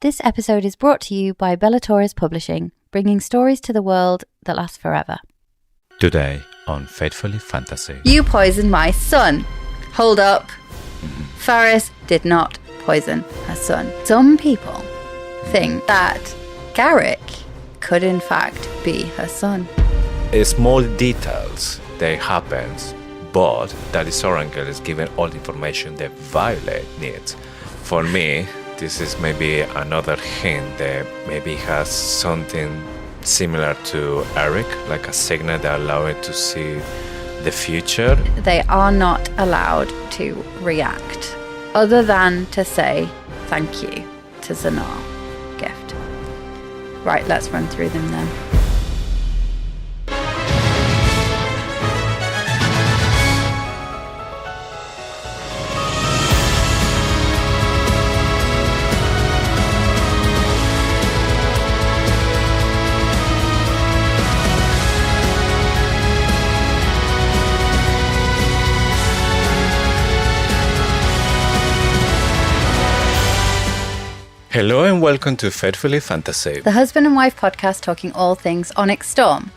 This episode is brought to you by Bellator's Publishing, bringing stories to the world that last forever. Today on Faithfully Fantasy. You poisoned my son. Hold up. Ferris did not poison her son. Some people think that Garrick could in fact be her son. Small details, they happen, but that is Oracle is given all the information that Violet needs. For me, this is maybe another hint that maybe has something similar to Eric, like a signal that allows it to see the future. They are not allowed to react other than to say thank you to Zanar gift. Right, let's run through them then. Hello and welcome to Faithfully Fantasy, The husband and wife podcast talking all things Onyx Storm.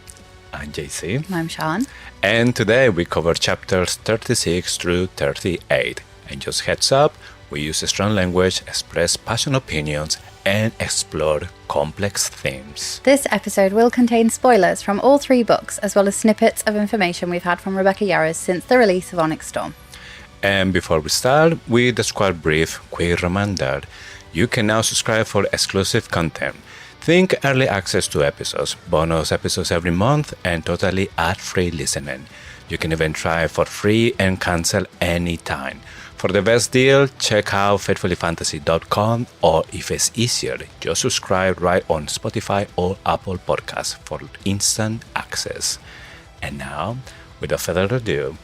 I'm JC. And I'm Sean. And today we cover chapters 36 through 38. And just heads up, we use strong language, express passionate opinions, and explore complex themes. This episode will contain spoilers from all three books, as well as snippets of information we've had from Rebecca Yarros since the release of Onyx Storm. And before we start with the squad brief, quick reminder. You can now subscribe for exclusive content. Think early access to episodes, bonus episodes every month, and totally ad-free listening. You can even try for free and cancel anytime. For the best deal, check out faithfullyfantasy.com, or if it's easier, just subscribe right on Spotify or Apple Podcasts for instant access. And now, without further ado,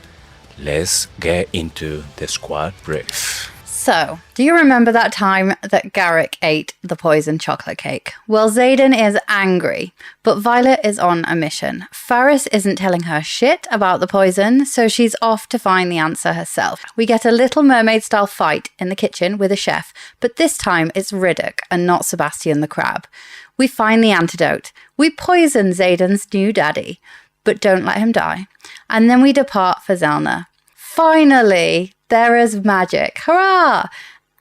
let's get into the squad brief. So, do you remember that time that Garrick ate the poison chocolate cake? Well, Xaden is angry, but Violet is on a mission. Ferris isn't telling her shit about the poison, so she's off to find the answer herself. We get a Little Mermaid-style fight in the kitchen with a chef, but this time it's Ridoc and not Sebastian the crab. We find the antidote. We poison Xaden's new daddy, but don't let him die. And then we depart for Zelna. Finally! There is magic. Hurrah!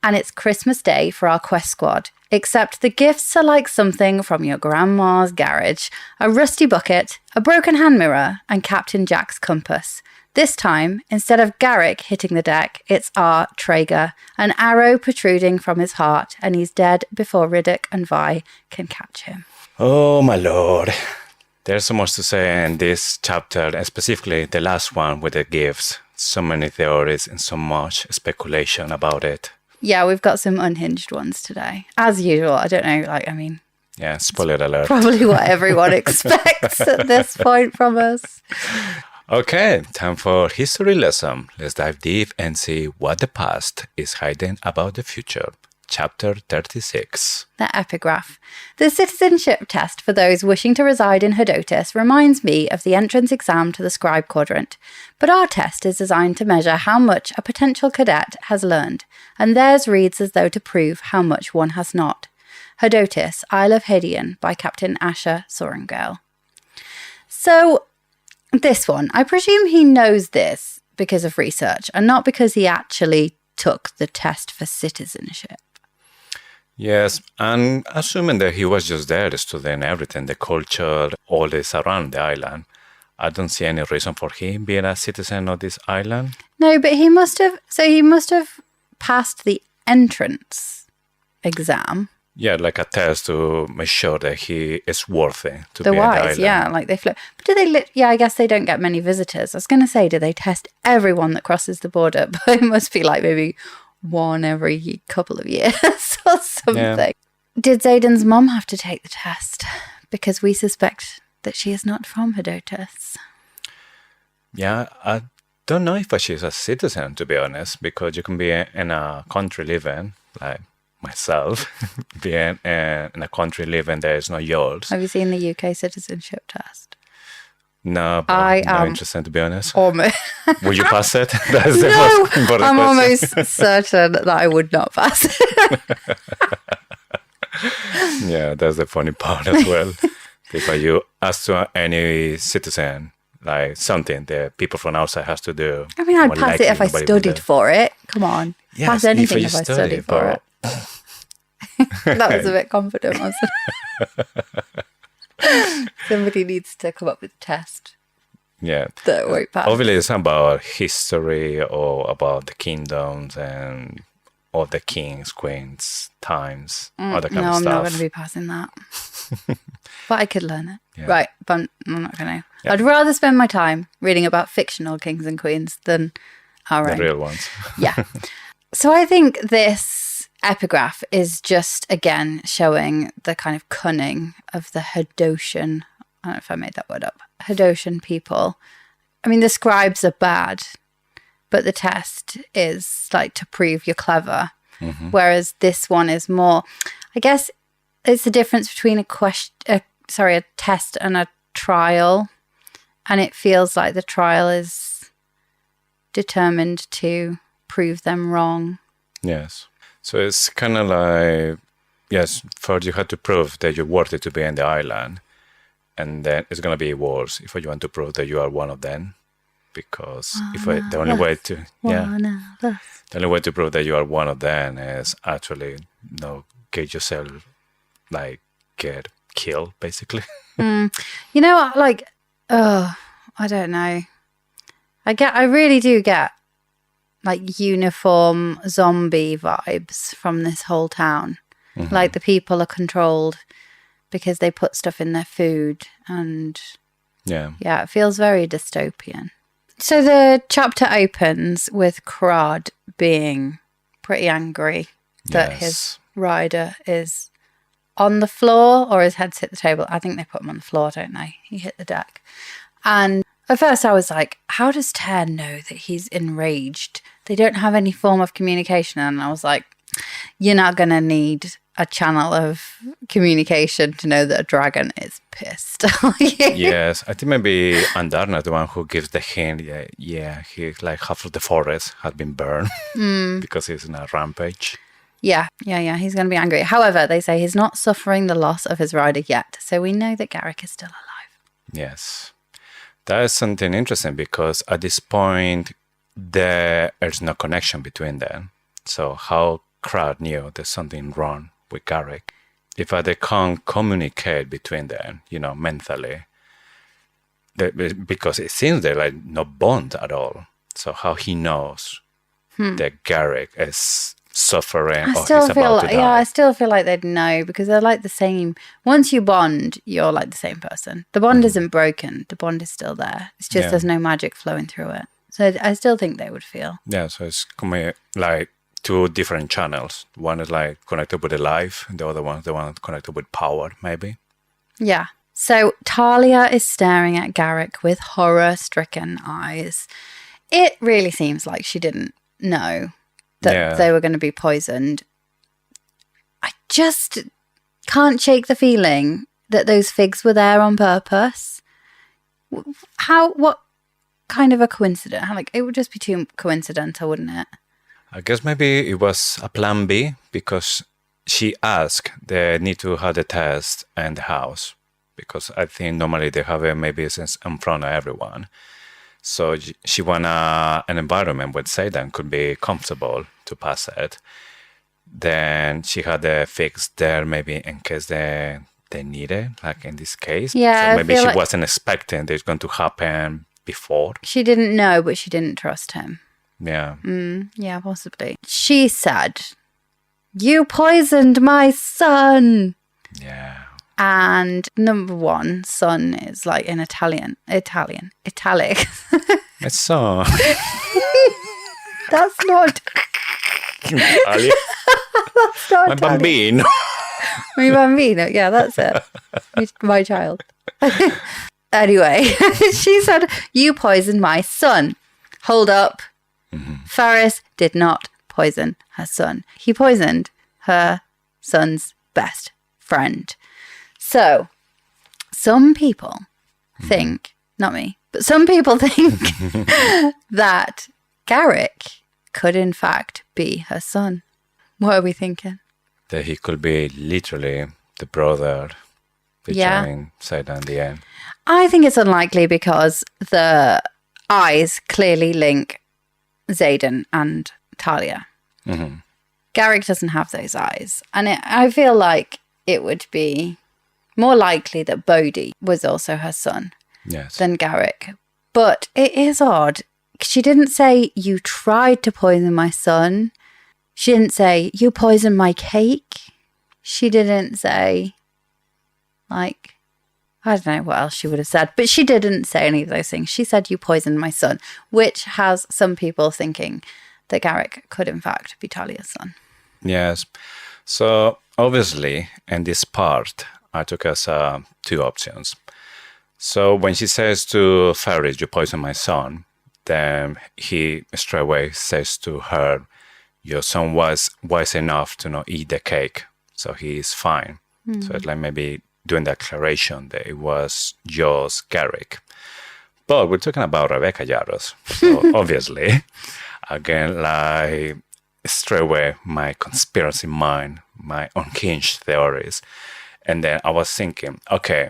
And it's Christmas Day for our quest squad. Except the gifts are like something from your grandma's garage. A rusty bucket, a broken hand mirror, and Captain Jack's compass. This time, instead of Garrick hitting the deck, it's our Traeger. An arrow protruding from his heart, and he's dead before Ridoc and Vi can catch him. Oh my lord. There's so much to say in this chapter, and specifically the last one with the gifts. So many theories and so much speculation about it. Yeah, we've got some unhinged ones today. As usual, I don't know, Yeah, spoiler alert. Probably what everyone expects at this point from us. Okay, time for history lesson. Let's dive deep and see what the past is hiding about the future. Chapter 36. The epigraph. The citizenship test for those wishing to reside in Hodotis reminds me of the entrance exam to the scribe quadrant. But our test is designed to measure how much a potential cadet has learned, and theirs reads as though to prove how much one has not. Hodotis, Isle of Hydian, by Captain Asher Sorengale. So, this one, I presume he knows this because of research, and not because he actually took the test for citizenship. Yes, and assuming that he was just there studying everything, the culture, all this around the island, I don't see any reason for him being a citizen of this island. No, but he must have passed the entrance exam. Yeah, like a test to make sure that he is worthy to the be wise, on the island. Yeah, like they flip. But do they? Yeah, I guess they don't get many visitors. I was going to say, do they test everyone that crosses the border? But it must be like maybe one every couple of years or something. Yeah. Did Xaden's mom have to take the test? Because we suspect that she is not from Hodotis. Yeah, I don't know if she's a citizen, to be honest, because you can be in a country living, like myself, being in a country living that is not yours. Have you seen the UK citizenship test? No, but I'm not interested, to be honest. Almost. Will you pass it? That's the No, most important I'm question. almost certain that I would not pass it. Yeah, that's the funny part as well. If you ask to any citizen, like something that people from outside has to do. I mean, I'd more pass likely it if I nobody will studied do. for it. Come on. Yes, Pass anything you if I studied for it. That was a bit confident, wasn't it? Somebody needs to come up with a test Yeah. that won't pass. Obviously, it's about history or about the kingdoms and all the kings, queens, times, all that kind No, of I'm stuff. not going to be passing that. But I could learn it. Yeah. Right, but I'm not going to. Yeah. I'd rather spend my time reading about fictional kings and queens than our The own. real ones. Yeah. So I think this epigraph is just, again, showing the kind of cunning of the Hadotian, I don't know if I made that word up, Hadotian people. I mean, the scribes are bad, but the test is like to prove you're clever. Mm-hmm. Whereas this one is more, I guess it's the difference between a test and a trial. And it feels like the trial is determined to prove them wrong. Yes. So it's kind of like, yes, first you had to prove that you're worthy to be in the island. And then it's going to be worse if you want to prove that you are one of them. Because the only way to prove that you are one of them is actually get yourself, like, get killed, basically. You know what? Like, I don't know. I really do get like uniform zombie vibes from this whole town. Mm-hmm. Like the people are controlled because they put stuff in their food, and yeah, it feels very dystopian. So the chapter opens with Cradh being pretty angry that his rider is on the floor, or his head's hit the table. I think they put him on the floor, don't they? He hit the deck. And at first I was like, how does Talia know that he's enraged? They don't have any form of communication. And I was like, you're not going to need a channel of communication to know that a dragon is pissed. Yes, I think maybe Andarna, the one who gives the hint, he like half of the forest had been burned because he's in a rampage. Yeah, he's going to be angry. However, they say he's not suffering the loss of his rider yet, so we know that Garrick is still alive. Yes. That is something interesting because at this point, there's no connection between them. So how Cradh knew there's something wrong with Garrick? If they can't communicate between them, mentally, because it seems they're like no bond at all. So how he knows that Garrick is suffering or he's about to die? I still feel like they'd know because they're like the same. Once you bond, you're like the same person. The bond isn't broken. The bond is still there. It's just there's no magic flowing through it. So I still think they would feel. Yeah, so it's like two different channels. One is like connected with the life, and the other one is the one connected with power, maybe. Yeah. So Talia is staring at Garrick with horror-stricken eyes. It really seems like she didn't know that they were going to be poisoned. I just can't shake the feeling that those figs were there on purpose. What kind of a coincidence? It would just be too coincidental, wouldn't it? I guess maybe it was a plan B because she asked they need to have the test in the house because I think normally they have it maybe in front of everyone. So she want an environment where Satan could be comfortable to pass it. Then she had the figs there maybe in case they need it, like in this case. Yeah, so maybe she wasn't expecting this going to happen before. She didn't know, but she didn't trust him. Yeah. Yeah, possibly. She said, "You poisoned my son." Yeah. And number one, son is like in italic. It's so. That's not. Talia. That's not. My bambino. My bambino. Yeah, that's it. My child. Anyway, she said, "You poisoned my son." Hold up. Mm-hmm. Ferris did not poison her son. He poisoned her son's best friend. So, some people think, not me, but some people think that Garrick could in fact be her son. What are we thinking? That he could be literally the brother featuring Zayden in the end. I think it's unlikely because the eyes clearly link Zayden and Talia. Mm-hmm. Garrick doesn't have those eyes. And I feel like it would be more likely that Bodhi was also her son than Garrick. But it is odd. She didn't say, you tried to poison my son. She didn't say, you poisoned my cake. She didn't say, like, I don't know what else she would have said. But she didn't say any of those things. She said, you poisoned my son, which has some people thinking that Garrick could, in fact, be Talia's son. Yes. So, obviously, in this part, I took as two options. So, when she says to Ferris, you poisoned my son, then he straight away says to her, your son was wise enough to not eat the cake, so he is fine. So, it's like maybe doing the declaration that it was just Garrick. But we're talking about Rebecca Yarros. So, obviously, again, like, straight away, my conspiracy mind, my unhinged theories. And then I was thinking, okay,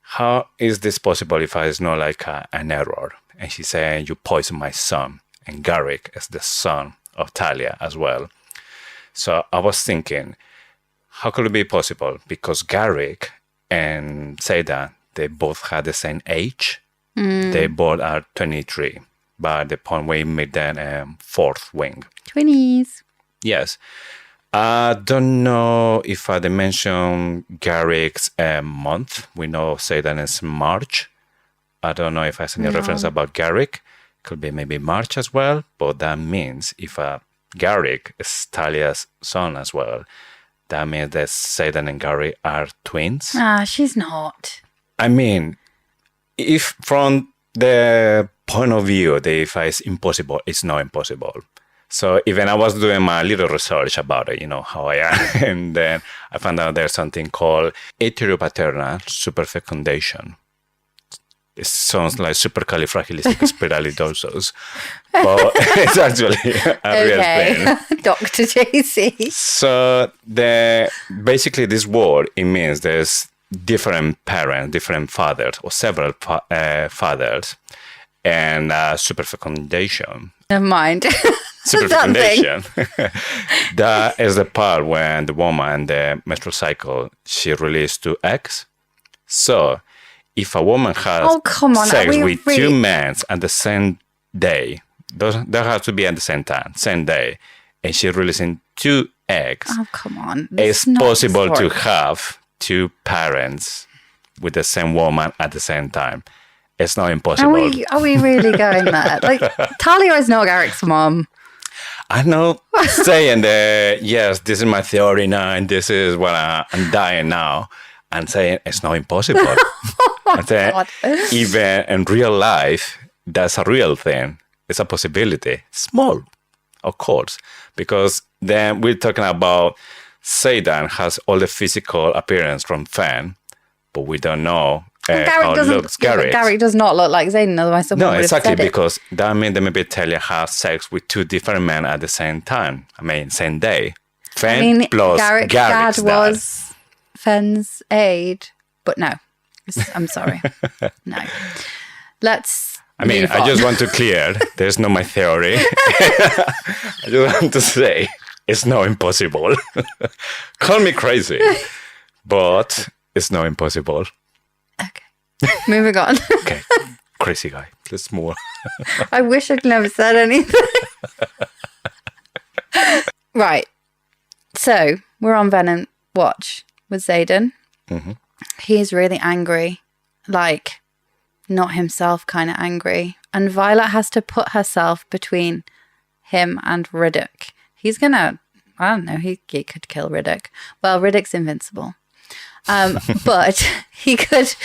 how is this possible if it's not like an error? And she's saying, you poisoned my son. And Garrick is the son of Talia as well. So I was thinking, how could it be possible? Because Garrick and Zayden, they both had the same age. They both are 23. By the point we made them fourth wing. 20s. Yes. I don't know if I mentioned Garrick's month. We know Zayden is March. I don't know if I have any reference about Garrick. Could be maybe March as well. But that means if Garrick is Talia's son as well, that means that Zayden and Garrick are twins. She's not. I mean, if from the point of view that if it's impossible, it's not impossible. So even I was doing my little research about it, you know, how I am, and then I found out there's something called heteropaternal superfecundation. It sounds like supercalifragilisticexpialidocious, but it's actually a real thing. Dr. JC. So basically this word, it means there's different parents, different fathers, or several fathers, and superfecundation. Never mind. Superfecundation. That is the part when the woman, the menstrual cycle, she releases 2 eggs. So if a woman has sex with 2 men at the same day, they have to be at the same time, same day, and she's releasing 2 eggs. Oh, come on. It's possible to have 2 parents with the same woman at the same time. It's not impossible. Are we really going there? Like, Talia is not Garrick's mom. I know saying that, yes, this is my theory now, and this is what I'm dying now, and saying it's not impossible. God. Even in real life, that's a real thing. It's a possibility. Small, of course, because then we're talking about Zayden has all the physical appearance from Fan, but we don't know how it looks. Garrick does not look like Zayden, otherwise someone would have said it. Because that means that maybe Talia has sex with 2 different men at the same time. I mean, same day. Fan plus Garrick's dad was Fen's aide, but no. I'm sorry. No. Let's move on. I just want to clear, there's no my theory. I just want to say, it's not impossible. Call me crazy, but it's not impossible. Okay. Moving on. Okay. Crazy guy. Let's move on. I wish I'd never said anything. Right. So, we're on Venom watch with Zayden. Mm-hmm. He's really angry. Like, not himself kind of angry. And Violet has to put herself between him and Ridoc. He's gonna, I don't know, he could kill Ridoc. Well, Ridoc's invincible. But he could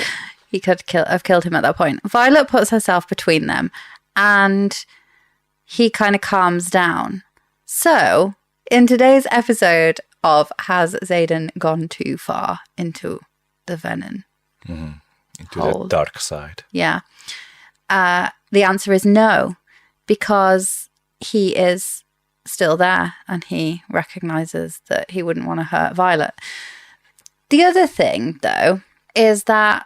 have killed him at that point. Violet puts herself between them and he kind of calms down. So, in today's episode of Has Zayden Gone Too Far into the Venom? Mm-hmm. Into the dark side. Yeah. The answer is no, because he is still there and he recognizes that he wouldn't want to hurt Violet. The other thing, though, is that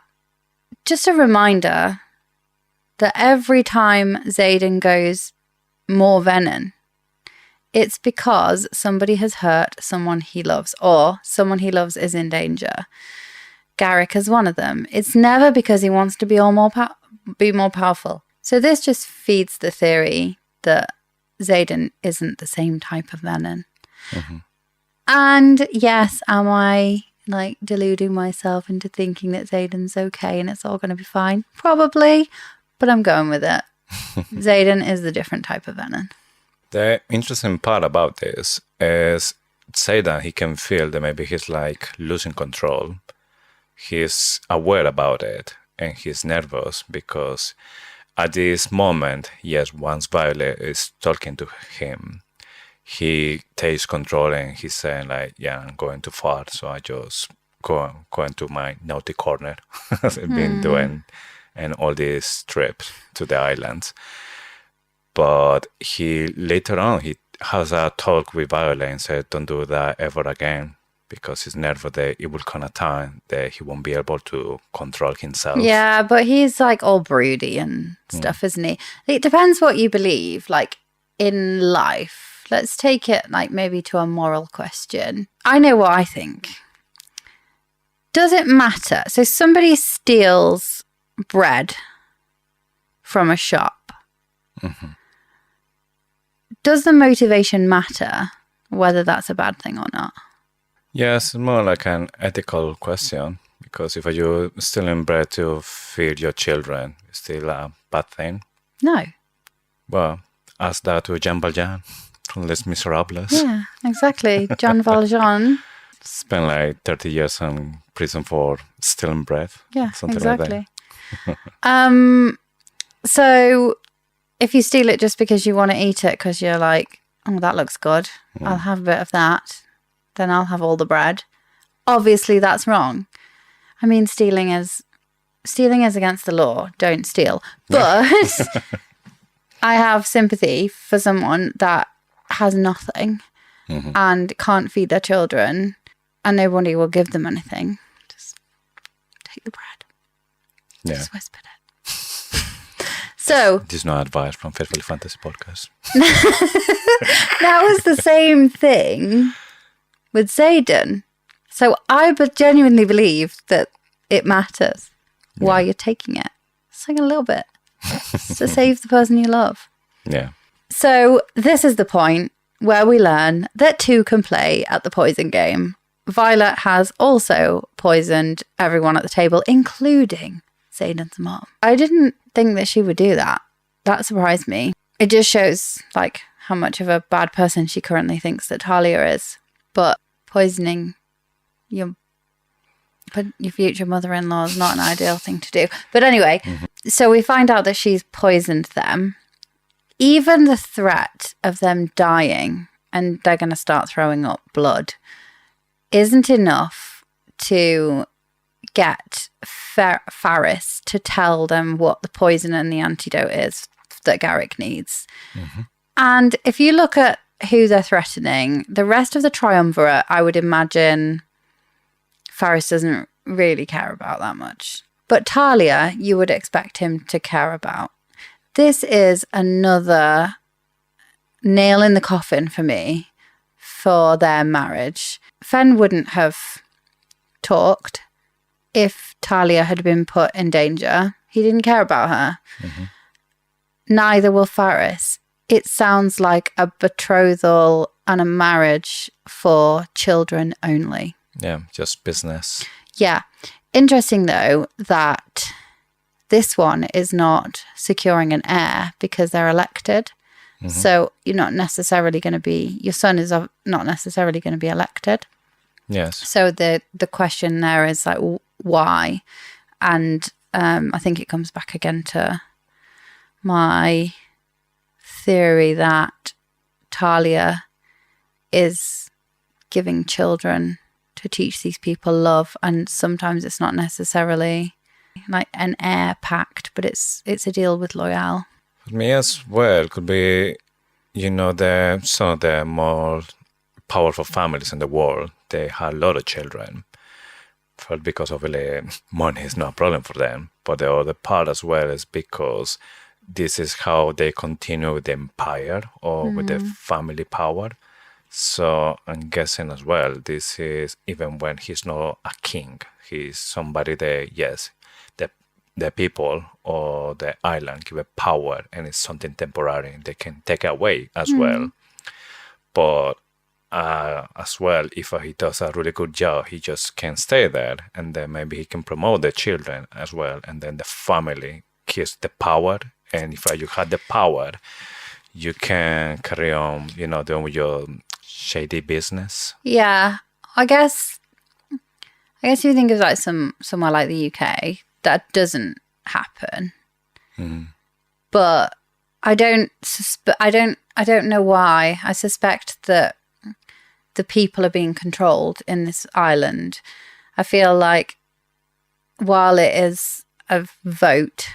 just a reminder that every time Xaden goes more venom, it's because somebody has hurt someone he loves or someone he loves is in danger. Garrick is one of them. It's never because he wants to be more powerful. So this just feeds the theory that Xaden isn't the same type of venom. Mm-hmm. And yes, am I like deluding myself into thinking that Xaden's okay and it's all going to be fine? Probably, but I'm going with it. Xaden is the different type of venom. The interesting part about this is Xaden, he can feel that maybe he's like losing control. He's aware about it and he's nervous because at this moment, yes, once Violet is talking to him, he takes control and he's saying like, yeah, I'm going too far, so I just go into my naughty corner as I've been doing and all these trips to the islands. But he later on, he has a talk with Violet and said, don't do that ever again, because he's nervous that it will come a time that he won't be able to control himself. Yeah, but he's like all broody and stuff, isn't he? It depends what you believe, like in life. Let's take it like maybe to a moral question. I know what I think. Does it matter? So somebody steals bread from a shop. Mm-hmm. Does the motivation matter whether that's a bad thing or not? Yes, it's more like an ethical question, because if you're stealing bread to feed your children, it's still a bad thing. No. Well, ask that to Jean Valjean from Les Miserables. Yeah, exactly. Jean Valjean. Spent like 30 years in prison for stealing bread. Yeah, something exactly. Like that. So if you steal it just because you want to eat it, because you're like, oh, that looks good, I'll have a bit of that, then I'll have all the bread. Obviously, that's wrong. I mean, stealing is against the law. Don't steal. But I have sympathy for someone that has nothing and can't feed their children and nobody will give them anything. Just take the bread. Yeah. Just whisper it. So this is no advice from Faithfully Fantasy Podcast. That was the same thing with Xaden. So I genuinely believe that it matters why you're taking it. It's like a little bit. It's to save the person you love. Yeah. So this is the point where we learn that two can play at the poison game. Violet has also poisoned everyone at the table, including Xaden's mom. I didn't think that she would do that. That surprised me. It just shows like how much of a bad person she currently thinks that Talia is. But poisoning your future mother-in-law is not an ideal thing to do. But anyway, so we find out that she's poisoned them. Even the threat of them dying and they're going to start throwing up blood isn't enough to get Faris to tell them what the poison and the antidote is that Garrick needs. And if you look at who they're threatening, the rest of the triumvirate, I would imagine Faris doesn't really care about that much. But Talia, you would expect him to care about. This is another nail in the coffin for me for their marriage. Fen wouldn't have talked if Talia had been put in danger. He didn't care about her. Neither will Faris. It sounds like a betrothal and a marriage for children only. Yeah, just business. Yeah. Interesting, though, that this one is not securing an heir because they're elected. So you're not necessarily going to be, your son is not necessarily going to be elected. Yes. So the question there is like, why? And I think it comes back again to my theory that Talia is giving children to teach these people love, and sometimes it's not necessarily like an heir pact, but it's a deal with Loyal. For me as well, could be, some of the more powerful families in the world, they have a lot of children. First, because obviously money is not a problem for them, but the other part as well is because this is how they continue with the empire or with the family power. So I'm guessing as well, this is even when he's not a king, he's somebody that, yes, the people or the island give a power and it's something temporary they can take away as well. But as well, if he does a really good job, he just can stay there and then maybe he can promote the children as well. And then the family keeps the power. And if you had the power, you can carry on, doing your shady business. Yeah, I guess if you think of like somewhere like the UK, that doesn't happen. But I don't know why. I suspect that the people are being controlled in this island. I feel like while it is a vote,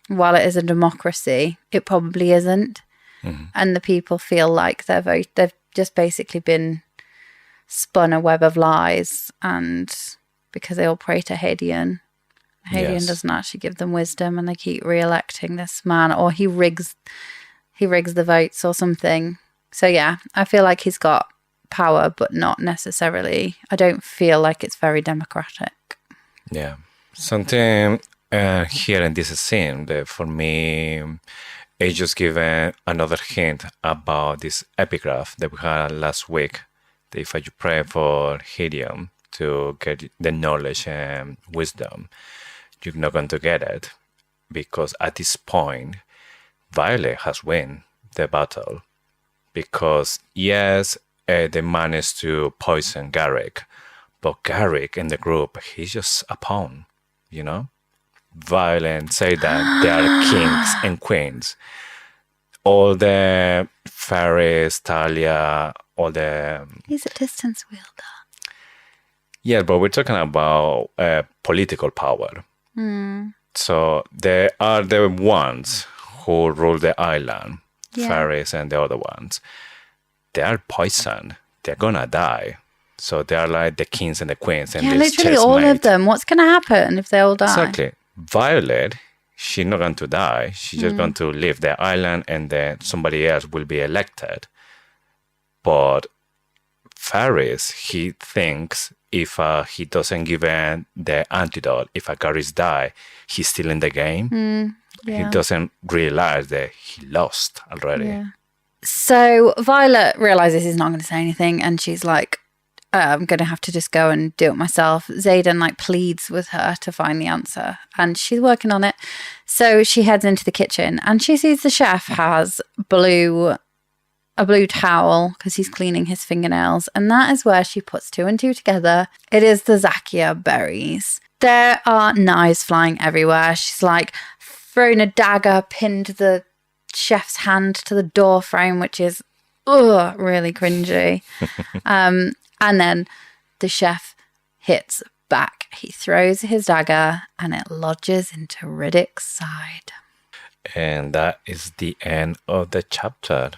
while it is a democracy, it probably isn't. And the people feel like they've just basically been spun a web of lies, and because they all pray to Hadean. Hadean doesn't actually give them wisdom, and they keep re-electing this man, or he rigs the votes or something. So yeah, I feel like he's got power, but not necessarily. I don't feel like it's very democratic. Yeah, something here in this scene that for me, it just given another hint about this epigraph that we had last week. That if you pray for Hadean to get the knowledge and wisdom, you're not going to get it, because at this point, Violet has won the battle. Because yes, they managed to poison Garrick, but Garrick in the group, he's just a pawn, Violet and say that they are kings and queens. All the fairies, Talia, all the... He's a distance wielder. Yeah, but we're talking about political power. So they are the ones who rule the island, fairies and the other ones. They are poisoned. They're gonna die. So they are like the kings and the queens. And literally all of them. What's gonna happen if they all die? Exactly. Violet, she's not going to die. She's just going to leave the island and then somebody else will be elected. But Faris, he thinks if he doesn't give in the antidote, if Garrick die, he's still in the game. He doesn't realize that he lost already. Yeah. So Violet realizes he's not going to say anything, and she's like, I'm going to have to just go and do it myself. Xaden pleads with her to find the answer, and she's working on it. So she heads into the kitchen and she sees the chef has a blue towel because he's cleaning his fingernails, and that is where she puts two and two together. It is the Zakia berries. There are knives flying everywhere. She's like thrown a dagger, pinned the chef's hand to the door frame, which is really cringy. And then the chef hits back. He throws his dagger and it lodges into Ridic's side. And that is the end of the chapter.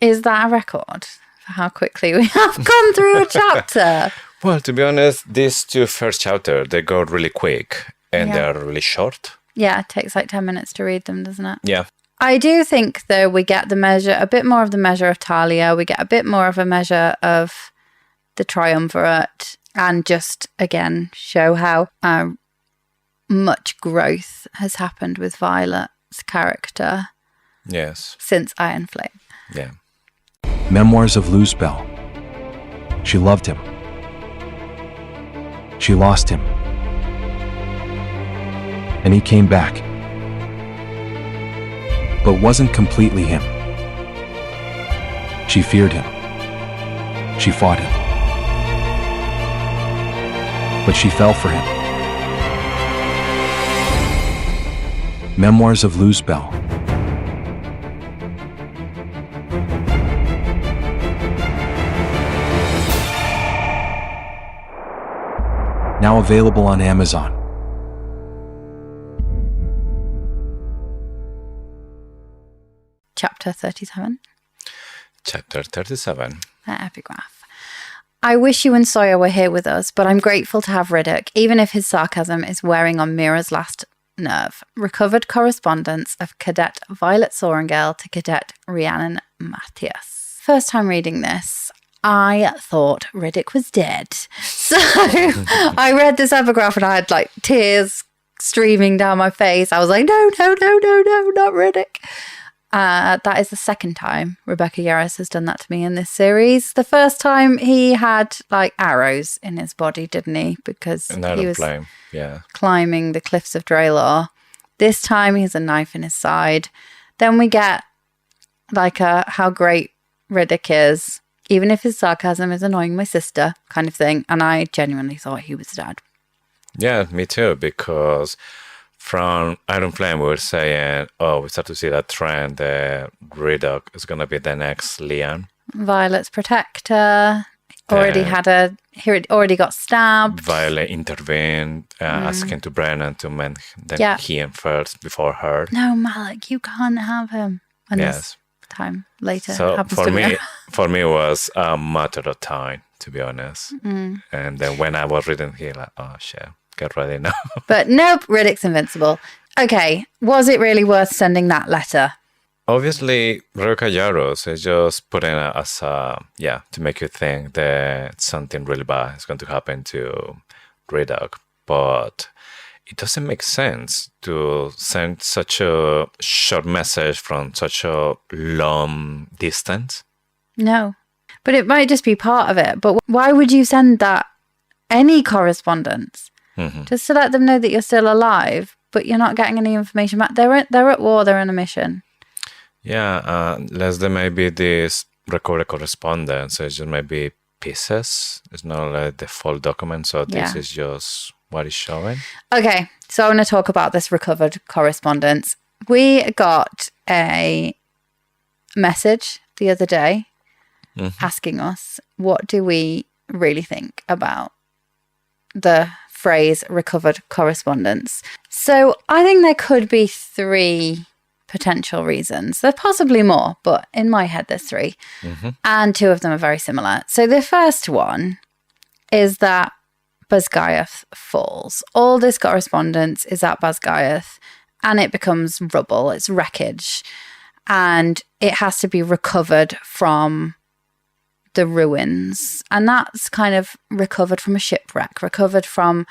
Is that a record for how quickly we have gone through a chapter? Well, to be honest, these two first chapters, they go really quick and they're really short. Yeah, it takes like 10 minutes to read them, doesn't it? Yeah. I do think, though, we get a bit more of the measure of Talia. We get a bit more of a measure of the triumvirate, and just, again, show how much growth has happened with Violet's character. Yes. Since Iron Flame. Yeah. Memoirs of Luzbel. She loved him. She lost him. And he came back. But wasn't completely him. She feared him. She fought him. But she fell for him. Memoirs of Luzbel. Now available on Amazon. Chapter 37. Chapter 37. The epigraph. I wish you and Sawyer were here with us, but I'm grateful to have Ridoc, even if his sarcasm is wearing on Mira's last nerve. Recovered correspondence of Cadet Violet Sorengale to Cadet Rhiannon Matthias. First time reading this, I thought Ridoc was dead. So I read this epigraph and I had like tears streaming down my face. I was like, no, not Ridoc. That is the second time Rebecca Yarros has done that to me in this series. The first time he had like arrows in his body, didn't he? Because he was climbing the cliffs of Draelor. This time he has a knife in his side. Then we get like how great Ridoc is, even if his sarcasm is annoying my sister kind of thing. And I genuinely thought he was dead. Yeah, me too, because from Iron Flame, we were saying, we start to see that trend that Ridoc is going to be the next Liam. Violet's protector. Already got stabbed. Violet intervened, asking to Brennan to mend him first before her. No, Malik, you can't have him. And this time later happens for to me. For me, it was a matter of time, to be honest. And then when I was reading here, like, oh, shit. Get ready now. But nope, Ridoc's invincible. Okay, was it really worth sending that letter? Obviously, Rebecca Yarros is just putting it as to make you think that something really bad is going to happen to Ridoc. But it doesn't make sense to send such a short message from such a long distance. No, but it might just be part of it. But why would you send that any correspondence? Just to let them know that you're still alive, but you're not getting any information back. They're at war. They're on a mission. Yeah, unless there may be this recorded correspondence. It's just maybe pieces. It's not like the full document. So this is just what is showing. Okay, so I want to talk about this recovered correspondence. We got a message the other day asking us, what do we really think about the phrase recovered correspondence? So I think there could be 3 potential reasons. There's possibly more, but in my head there's 3. And 2 of them are very similar. So the first one is that Basgiath falls. All this correspondence is at Basgiath and it becomes rubble, it's wreckage, and it has to be recovered from the ruins, and that's kind of recovered from a shipwreck, recovered from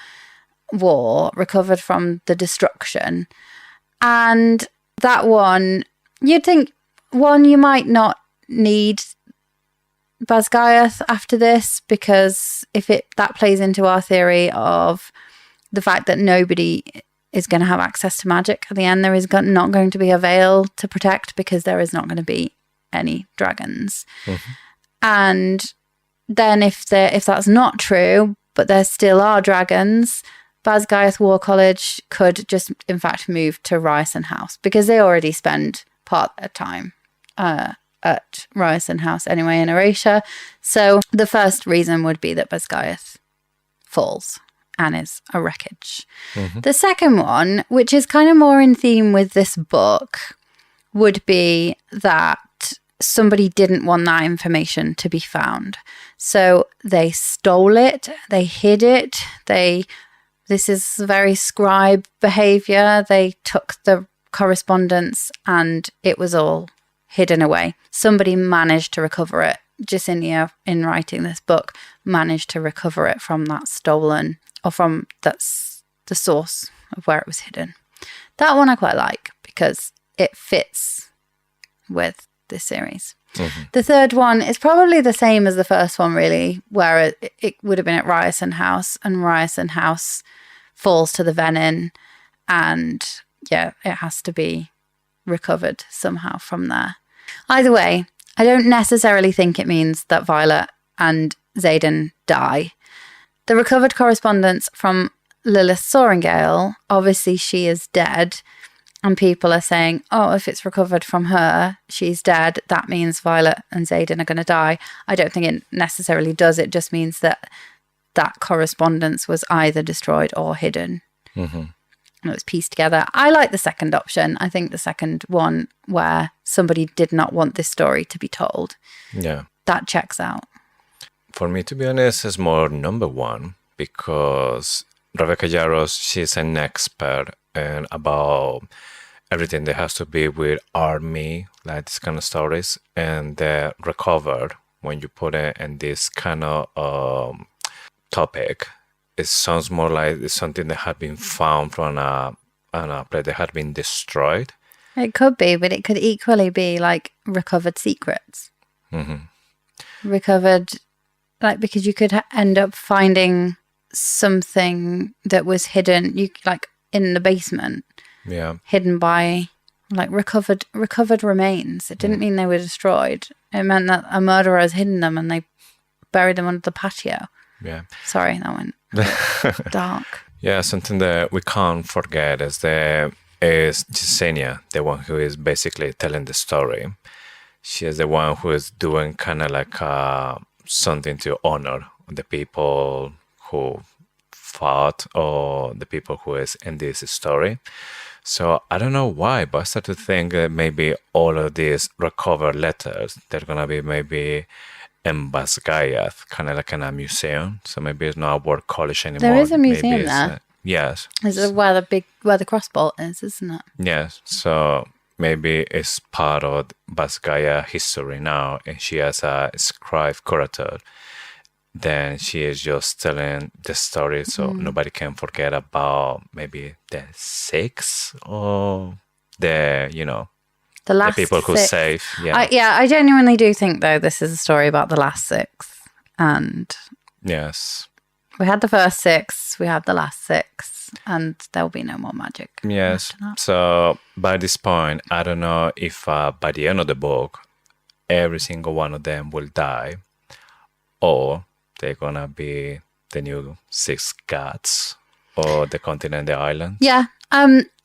war, recovered from the destruction. And that one, you'd think, you might not need Basgiath after this, because if that plays into our theory of the fact that nobody is going to have access to magic at the end, there is not going to be a veil to protect because there is not going to be any dragons. And then if that's not true, but there still are dragons, Basgiath War College could just, in fact, move to Ryerson House, because they already spend part of their time at Ryerson House anyway in Erasure. So the first reason would be that Basgiath falls and is a wreckage. The second one, which is kind of more in theme with this book, would be that somebody didn't want that information to be found. So they stole it, they hid it, this is very scribe behavior. They took the correspondence and it was all hidden away. Somebody managed to recover it. Jacinia, in writing this book, managed to recover it from that stolen, or from that's the source of where it was hidden. That one I quite like because it fits with this series. The third one is probably the same as the first one, really, where it would have been at Ryerson House, and Ryerson House falls to the Venin, and it has to be recovered somehow from there. Either way, I don't necessarily think it means that Violet and Xaden die. The recovered correspondence from Lilith Sorengale, obviously she is dead, and people are saying, if it's recovered from her, she's dead, that means Violet and Xaden are going to die. I don't think it necessarily does. It just means that correspondence was either destroyed or hidden. And it was pieced together. I like the second option. I think the second one, where somebody did not want this story to be told. Yeah. That checks out. For me, to be honest, it's more number one because Rebecca Yarros, she's an expert and about everything that has to be with army, like this kind of stories, and they're recovered when you put it in this kind of topic. It sounds more like it's something that had been found from a place that had been destroyed. It could be, but it could equally be like recovered secrets. Recovered, like, because you could end up finding something that was hidden, like in the basement. Yeah. Hidden by like recovered remains. It didn't mean they were destroyed. It meant that a murderer has hidden them and they buried them under the patio. Yeah. Sorry, that went dark. Yeah, something that we can't forget is Yesenia, the one who is basically telling the story. She is the one who is doing kind of like something to honor the people who fought or the people who is in this story. So I don't know why, but I start to think that maybe all of these recovered letters, they're going to be maybe in Basgayat, kind of like in a museum. So maybe it's not a word college anymore. There is a Maybe museum it's, there. Yes. This is where the crossbolt is, isn't it? Yes. So maybe it's part of Basgaya history now, and she has a scribe curator. Then she is just telling the story so nobody can forget about maybe the six or the The people who six. save. Yeah. I genuinely do think though this is a story about the last six, and Yes. we had the first six, we have the last six, and there will be no more magic. Yes. after that. So by this point, I don't know if by the end of the book, every single one of them will die, or they're gonna be the new six gods or the continent, the island. Yeah.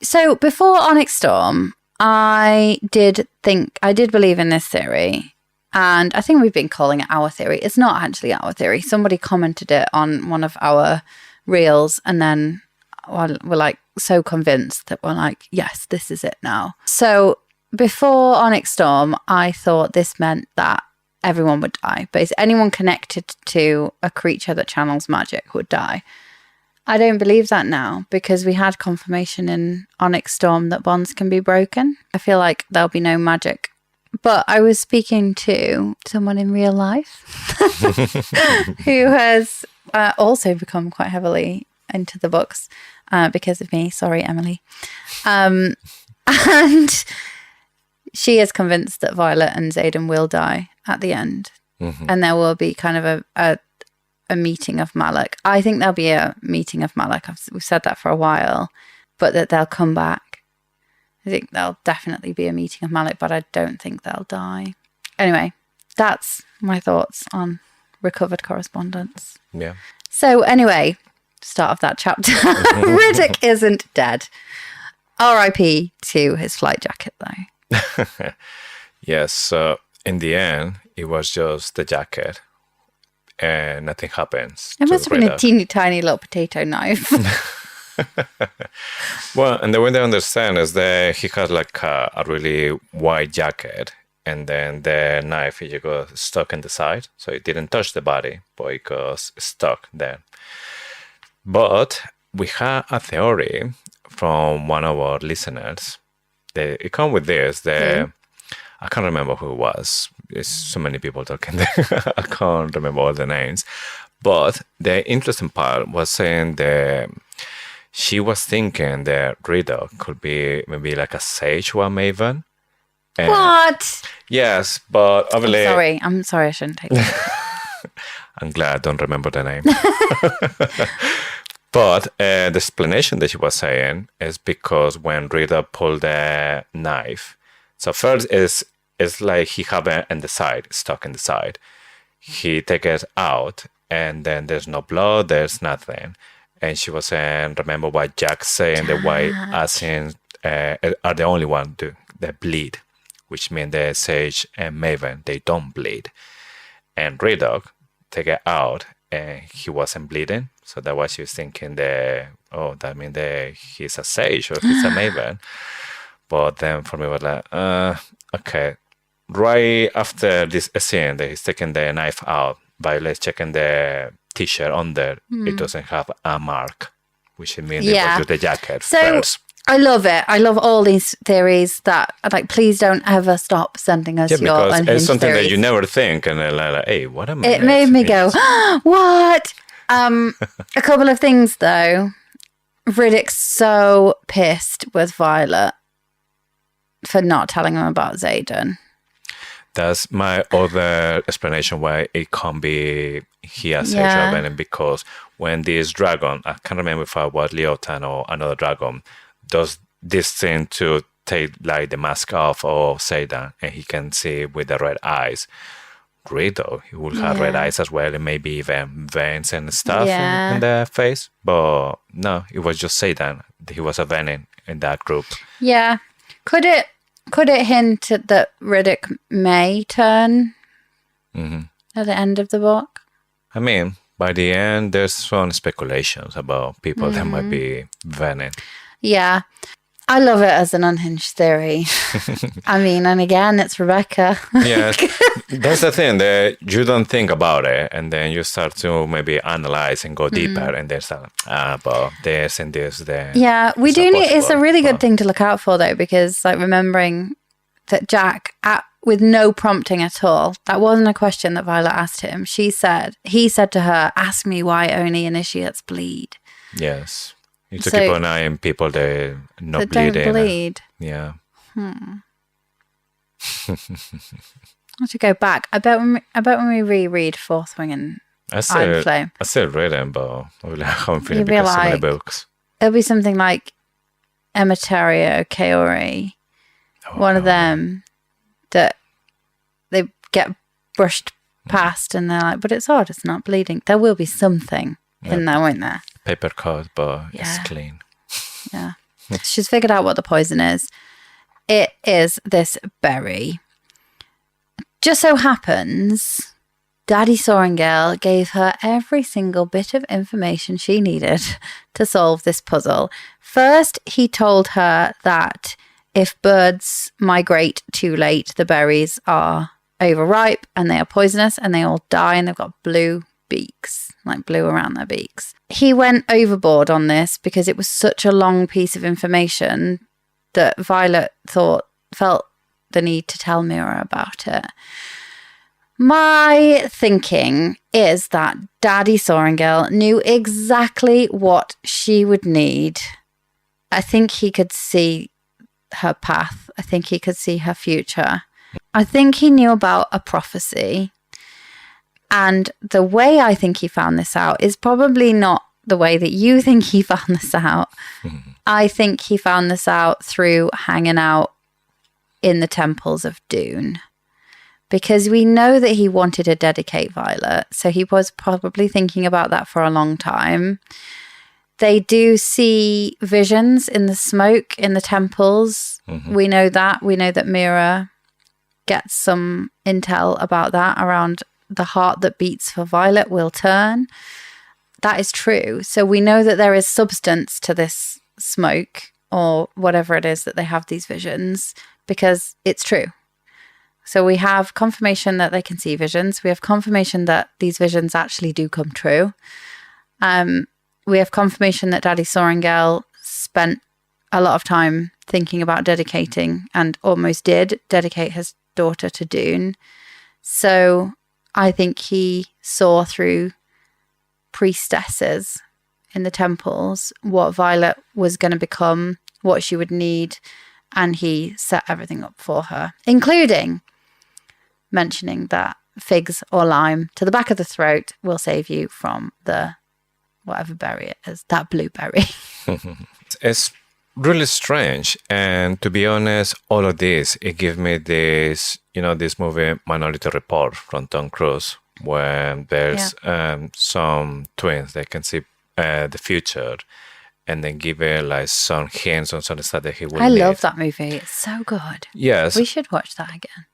So before Onyx Storm, I did believe in this theory, and I think we've been calling it our theory. It's not actually our theory. Somebody commented it on one of our reels, and then we're like so convinced that we're like, yes, this is it now. So before Onyx Storm, I thought this meant that everyone would die. Basically, anyone connected to a creature that channels magic would die. I don't believe that now because we had confirmation in Onyx Storm that bonds can be broken. I feel like there'll be no magic. But I was speaking to someone in real life who has also become quite heavily into the books because of me. Sorry, Emily. And she is convinced that Violet and Xaden will die at the end. And there will be kind of a meeting of Malak. I think there'll be a meeting of Malak. We've said that for a while, but that they'll come back. I think there'll definitely be a meeting of Malak, but I don't think they'll die. Anyway, that's my thoughts on recovered correspondence. Yeah. So anyway, start of that chapter. Ridoc isn't dead. R.I.P. to his flight jacket, though. Yes. So in the end, it was just the jacket. And nothing happens. It must to have been a Ridoc. teeny tiny little potato knife. Well, and the way they understand is that he has like a really wide jacket, and then the knife he got stuck in the side, so it didn't touch the body, but it got stuck there. But we had a theory from one of our listeners. It come with this. I can't remember who it was. There's so many people talking there. I can't remember all the names. But the interesting part was saying that she was thinking that Ridoc could be maybe like a sage or a maven. And What? yes, but obviously... I'm sorry, I shouldn't take that. I'm glad I don't remember the name. But the explanation that she was saying is because when Ridoc pulled the knife, so first it's like he have it in the side, stuck in the side. He take it out, and then there's no blood, there's nothing. And she was saying, remember what Jack saying, the white assassins are the only one that bleed, which means the sage and maven, they don't bleed. And Ridoc take it out, and he wasn't bleeding. So that's why she was thinking that means that he's a sage or he's a maven. But then for me, it was like, okay. Right after this scene that he's taking the knife out, Violet's checking the t-shirt under, it doesn't have a mark, which means it was just the jacket first. I love it. I love all these theories that, like, please don't ever stop sending us your because unhinged it's something theories. that you never think, and then like, hey, what am I? It made me go, what? A couple of things, though. Riddick's so pissed with Violet for not telling him about Xaden. That's my other explanation why it can't be here sexual venom, because when this dragon, I can't remember if it was Leotan or another dragon, does this thing to take like the mask off of Xaden, and he can see with the red eyes. Ridoc, he will have red eyes as well, and maybe even veins and stuff in the face. But no, it was just Xaden. He was a venom in that group. Yeah. Could it hint that Ridoc may turn at the end of the book? I mean, by the end, there's some speculations about people that might be venom. Yeah. I love it as an unhinged theory. I mean, and again, it's Rebecca. Yeah, that's the thing, that you don't think about it, and then you start to maybe analyze and go deeper, and there's but this and this, there. Yeah, we do need, it's a really good thing to look out for, though, because, like, remembering that Jack, with no prompting at all, that wasn't a question that Violet asked him. He said to her, ask me why only initiates bleed. Yes. You need to keep an eye on people that not bleeding. Don't bleed. Yeah. I have to go back. I bet when we reread Fourth Wing and Iron Flame, I still read them, but I haven't finished because so many books. It'll be something like Emetario, Kaori, one of them that they get brushed past, and they're like, but it's odd, it's not bleeding. There will be something in there, won't there? Paper cut, but it's clean. Yeah. She's figured out what the poison is. It is this berry. Just so happens, Daddy Sorrengail gave her every single bit of information she needed to solve this puzzle. First, he told her that if birds migrate too late, the berries are overripe and they are poisonous and they all die, and they've got blue beaks, like blue around their beaks. He went overboard on this because it was such a long piece of information that Violet felt the need to tell Mira about it. My thinking is that Daddy Sorrengail knew exactly what she would need. I think he could see her path. I think he could see her future. I think he knew about a prophecy. And the way I think he found this out is probably not the way that you think he found this out. I think he found this out through hanging out in the temples of Dune. Because we know that he wanted to dedicate Violet, so he was probably thinking about that for a long time. They do see visions in the smoke in the temples. We know that. We know that Mira gets some intel about that around the heart that beats for Violet will turn. That is true. So we know that there is substance to this smoke or whatever it is that they have these visions, because it's true. So we have confirmation that they can see visions. We have confirmation that these visions actually do come true. We have confirmation that Daddy Sorrengail spent a lot of time thinking about dedicating, and almost did dedicate his daughter to Dune. So I think he saw through priestesses in the temples what Violet was going to become, what she would need, and he set everything up for her, including mentioning that figs or lime to the back of the throat will save you from the whatever berry it is, that blueberry. It's really strange, and to be honest, all of this, it gives me this, this movie Minority Report from Tom Cruise, where there's some twins that can see the future, and then give it like some hints on some stuff that he will need. Love that movie. It's so good. Yes. We should watch that again.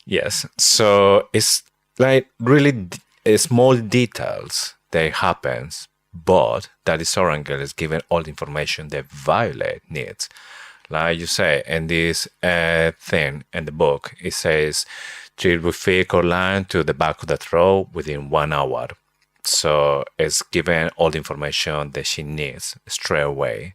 Yes. So it's like really small details that happens, but Daddy Sorrengail is given all the information that Violet needs. Like you say, in this thing in the book, it says, treat with fake or lime to the back of the throat within 1 hour. So it's given all the information that she needs straight away.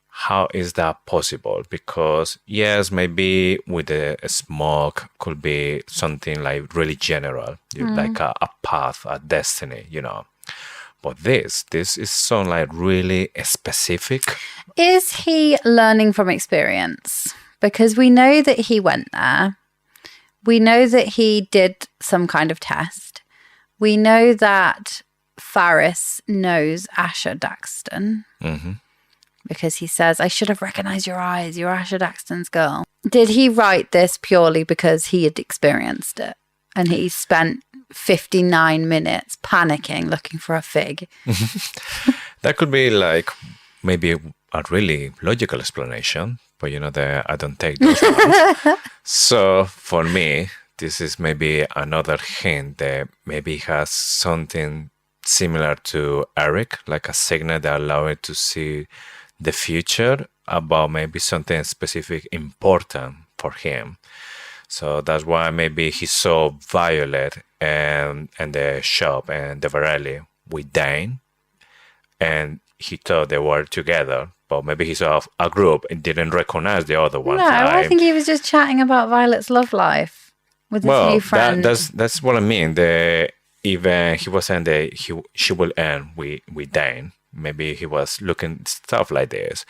How is that possible? Because yes, maybe with the smoke could be something like really general, like a path, a destiny, But this is so like really specific. Is he learning from experience? Because we know that he went there. We know that he did some kind of test. We know that Faris knows Asher Daxton. Mm-hmm. Because he says, I should have recognized your eyes. You're Asher Daxton's girl. Did he write this purely because he had experienced it? And he spent 59 minutes panicking, looking for a fig. That could be like maybe a really logical explanation, but I don't take those ones. So for me, this is maybe another hint that maybe he has something similar to Eric, like a signal that allows it to see the future about maybe something specific important for him. So that's why maybe he saw Violet and the shop and the Varelli with Dane, and he thought they were together, but maybe he saw a group and didn't recognize the other one. No, I think he was just chatting about Violet's love life with his new friend. That's what I mean. Even he was saying that she will end with Dane. Maybe he was looking stuff like this.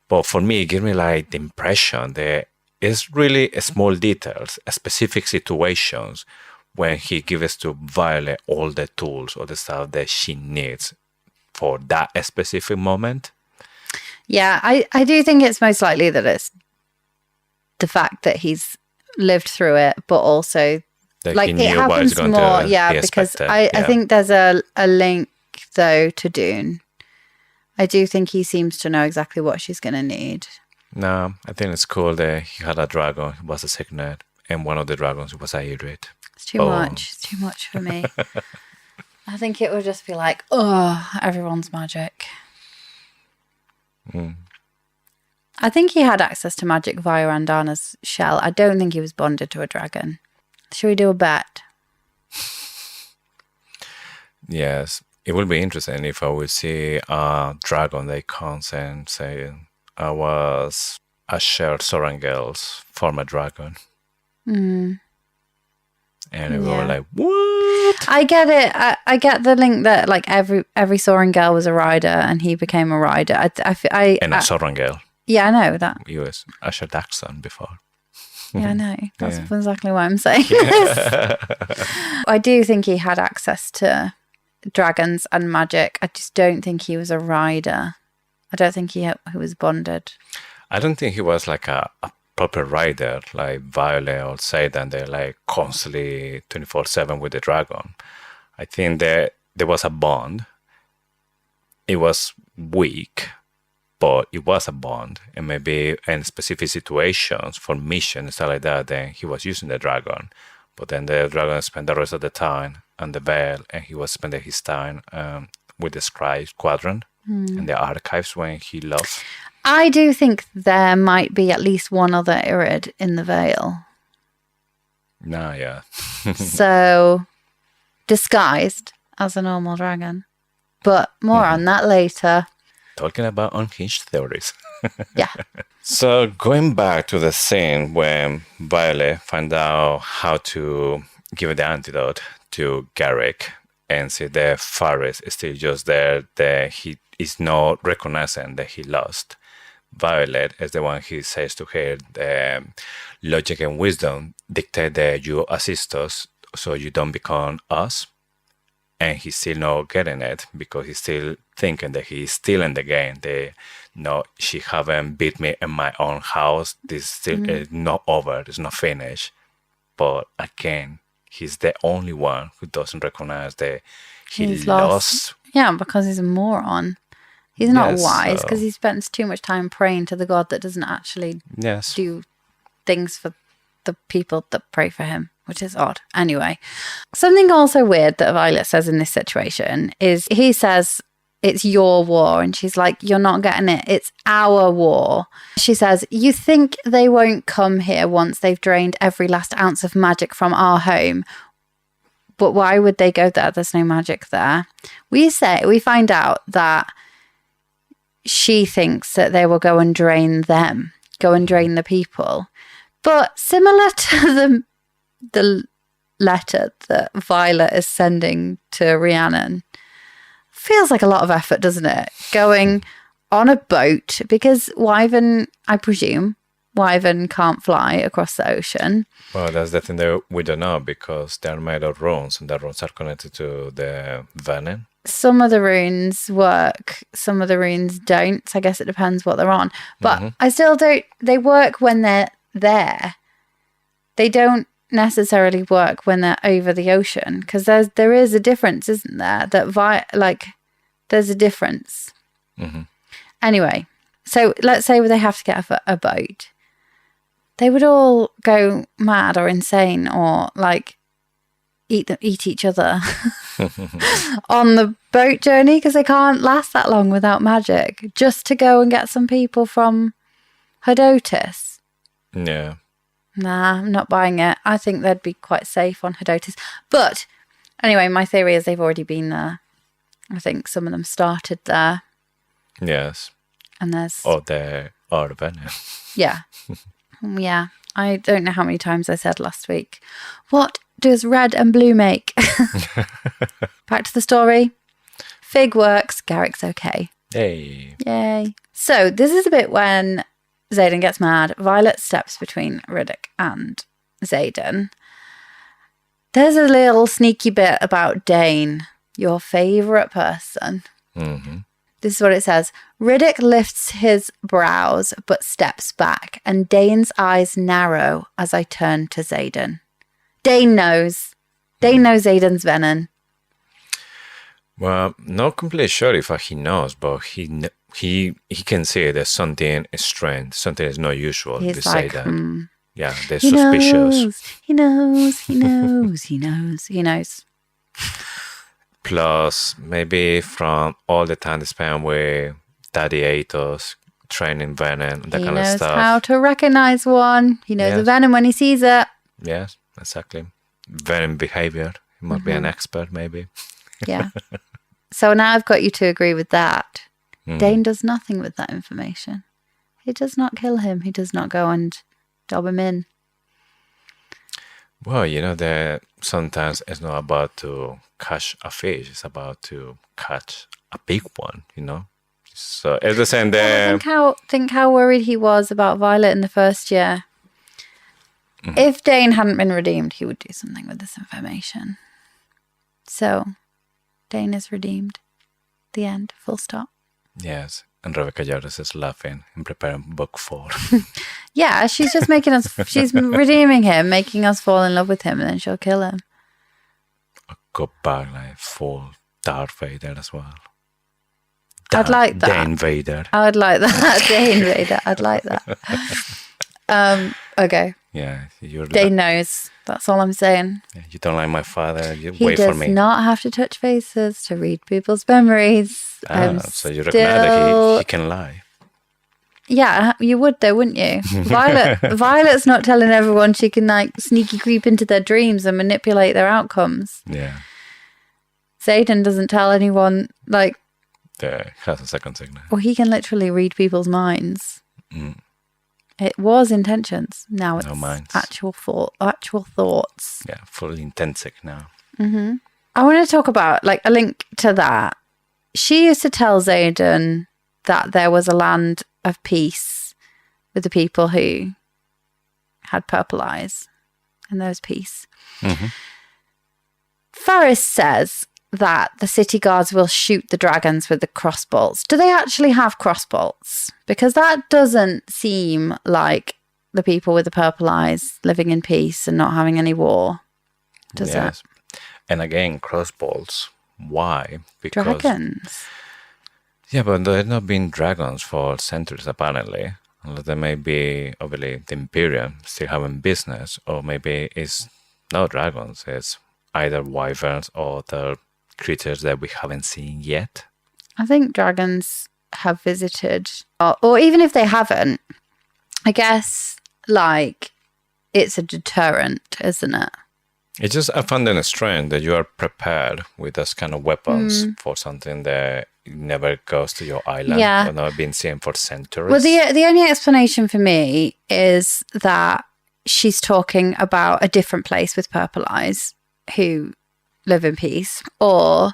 But for me, it gives me like the impression that it's really small details, specific situations when he gives to Violet all the tools or the stuff that she needs for that specific moment. Yeah, I do think it's most likely that it's the fact that he's lived through it, but also like it happens more. Yeah, because I think there's a link though to Dune. I do think he seems to know exactly what she's going to need. No, I think it's cool that he had a dragon. He was a signet. And one of the dragons was a Ydrit. It's too much. It's too much for me. I think it would just be like, oh, everyone's magic. I think he had access to magic via Andana's shell. I don't think he was bonded to a dragon. Should we do a bet? Yes. It will be interesting if I will see a dragon that comes and say, I was Asher Sorangel's former dragon. And we were like, what? I get it. I get the link that like every Sorangel was a rider and he became a rider. And a Sorangel. Yeah, I know that. He was Asher Daxton before. Yeah, I know. That's exactly what I'm saying. I do think he had access to dragons and magic. I just don't think he was a rider. I don't think he was bonded. I don't think he was like a proper rider like Violet or Satan. They're like constantly 24/7 with the dragon. I think that there was a bond. It was weak, but it was a bond. And maybe in specific situations for missions and stuff like that, then he was using the dragon. But then the dragon spent the rest of the time on the Veil, and he was spending his time with the Squadron and the archives when he lost. I do think there might be at least one other Irid in the Veil. No, yeah. So, disguised as a normal dragon. But more on that later. Talking about unhinged theories. Yeah. So, going back to the scene when Violet found out how to give the antidote to Garrick and see that Faris is still just there, that he is not recognizing that he lost. Violet is the one who says to her, the logic and wisdom dictate that you assist us so you don't become us. And he's still not getting it because he's still thinking that he's still in the game. No, she haven't beat me in my own house. This still is not over. It's not finished. But again, he's the only one who doesn't recognize that he's lost. Yeah, because he's a moron. He's not wise because he spends too much time praying to the god that doesn't actually do things for the people that pray for him, which is odd. Anyway, something also weird that Violet says in this situation is he says it's your war. And she's like, you're not getting it. It's our war. She says, you think they won't come here once they've drained every last ounce of magic from our home. But why would they go there? There's no magic there. We find out that she thinks that they will go and drain them, go and drain the people. But similar to the letter that Violet is sending to Rhiannon, feels like a lot of effort, doesn't it? Going on a boat, because Wyvern, I presume, Wyvern can't fly across the ocean. Well, that's the thing that we don't know, because they're made of runes, and the runes are connected to the venom. Some of the runes work, some of the runes don't. So I guess it depends what they're on. But I still don't, they work when they're there. They don't necessarily work when they're over the ocean, because there is a difference, isn't there? There's a difference. Anyway, so let's say they have to get a boat. They would all go mad or insane, or like eat each other on the boat journey, because they can't last that long without magic, just to go and get some people from Hedotis. Yeah. Nah, I'm not buying it. I think they'd be quite safe on Hedotis. But anyway, my theory is they've already been there. I think some of them started there. Yes. And there's... Or they are venom. Yeah. Yeah. I don't know how many times I said last week. What does red and blue make? Back to the story. Fig works. Garrick's okay. Hey. Yay. So this is a bit when Xaden gets mad. Violet steps between Ridoc and Xaden. There's a little sneaky bit about Dane, your favourite person. This is what it says. Ridoc lifts his brows but steps back, and Dane's eyes narrow as I turn to Xaden. Dane knows. Dane knows Xaden's venom. Well, not completely sure if he knows, but he can see there's something strange, something is not usual. He's to like, say that. Yeah, they're he suspicious. He knows. Plus, maybe from all the time they spent with Daddy Atos, training venom, that kind of He stuff. knows how to recognize one. He knows the Yes. venom when he sees it. Yes, exactly. Venom behavior. He must be an expert, maybe. Yeah. So now I've got you to agree with that. Dane does nothing with that information. He does not kill him. He does not go and dob him in. Well, you know that sometimes it's not about to catch a fish, it's about to catch a big one, you know? So it's the same there. Think how worried he was about Violet in the first year. If Dane hadn't been redeemed, he would do something with this information. So, Dane is redeemed. The end. Full stop. Yes, and Rebecca Jarvis is laughing and preparing book 4. Yeah, she's just making us, she's redeeming him, making us fall in love with him, and then she'll kill him. Go back like full Darth Vader as well. I'd like that. Dane Vader. I would like that. Dane Vader. I'd like that. Okay. Yeah, Dane knows. That's all I'm saying. you don't like my father, you He wait for does me. not have to touch faces to read people's memories. So you recognize that he can lie. Yeah, you would though, wouldn't you? Violet's not telling everyone she can like sneaky creep into their dreams and manipulate their outcomes. Yeah. Xaden doesn't tell anyone like, Yeah, has a second signal. well, he can literally read people's minds. It was intentions. Now it's minds. actual thoughts. Yeah, fully intensic now. I want to talk about like a link to that. She used to tell Xaden that there was a land of peace with the people who had purple eyes, and there was peace. Ferris says that the city guards will shoot the dragons with the crossbolts. Do they actually have crossbolts? Because that doesn't seem like the people with the purple eyes living in peace and not having any war. Does it? And again, crossbolts. Why? Because Dragons. yeah, but there's not been dragons for centuries apparently. Unless there may be obviously the Imperium still having business, or maybe it's not dragons, it's either wyverns or the creatures that we haven't seen yet. I think dragons have visited, or even if they haven't, I guess, like, it's a deterrent, isn't it? It's just, I find it strange that you are prepared with those kind of weapons for something that never goes to your island or not been seen for centuries. Well, the only explanation for me is that she's talking about a different place with purple eyes who live in peace, or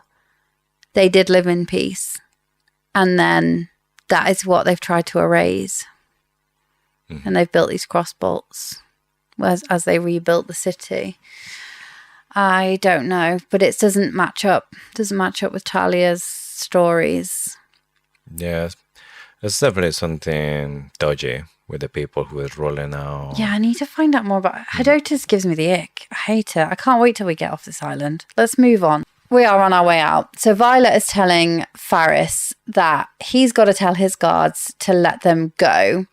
they did live in peace, and then that is what they've tried to erase. And they've built these crossbolts as they rebuilt the city. I don't know, but it doesn't match up. It doesn't match up with Talia's stories. Yes, there's definitely something dodgy with the people who is rolling out. Yeah, I need to find out more about Hedotus. Gives me the ick. I hate it. I can't wait till we get off this island. Let's move on. We are on our way out. So Violet is telling Faris that he's got to tell his guards to let them go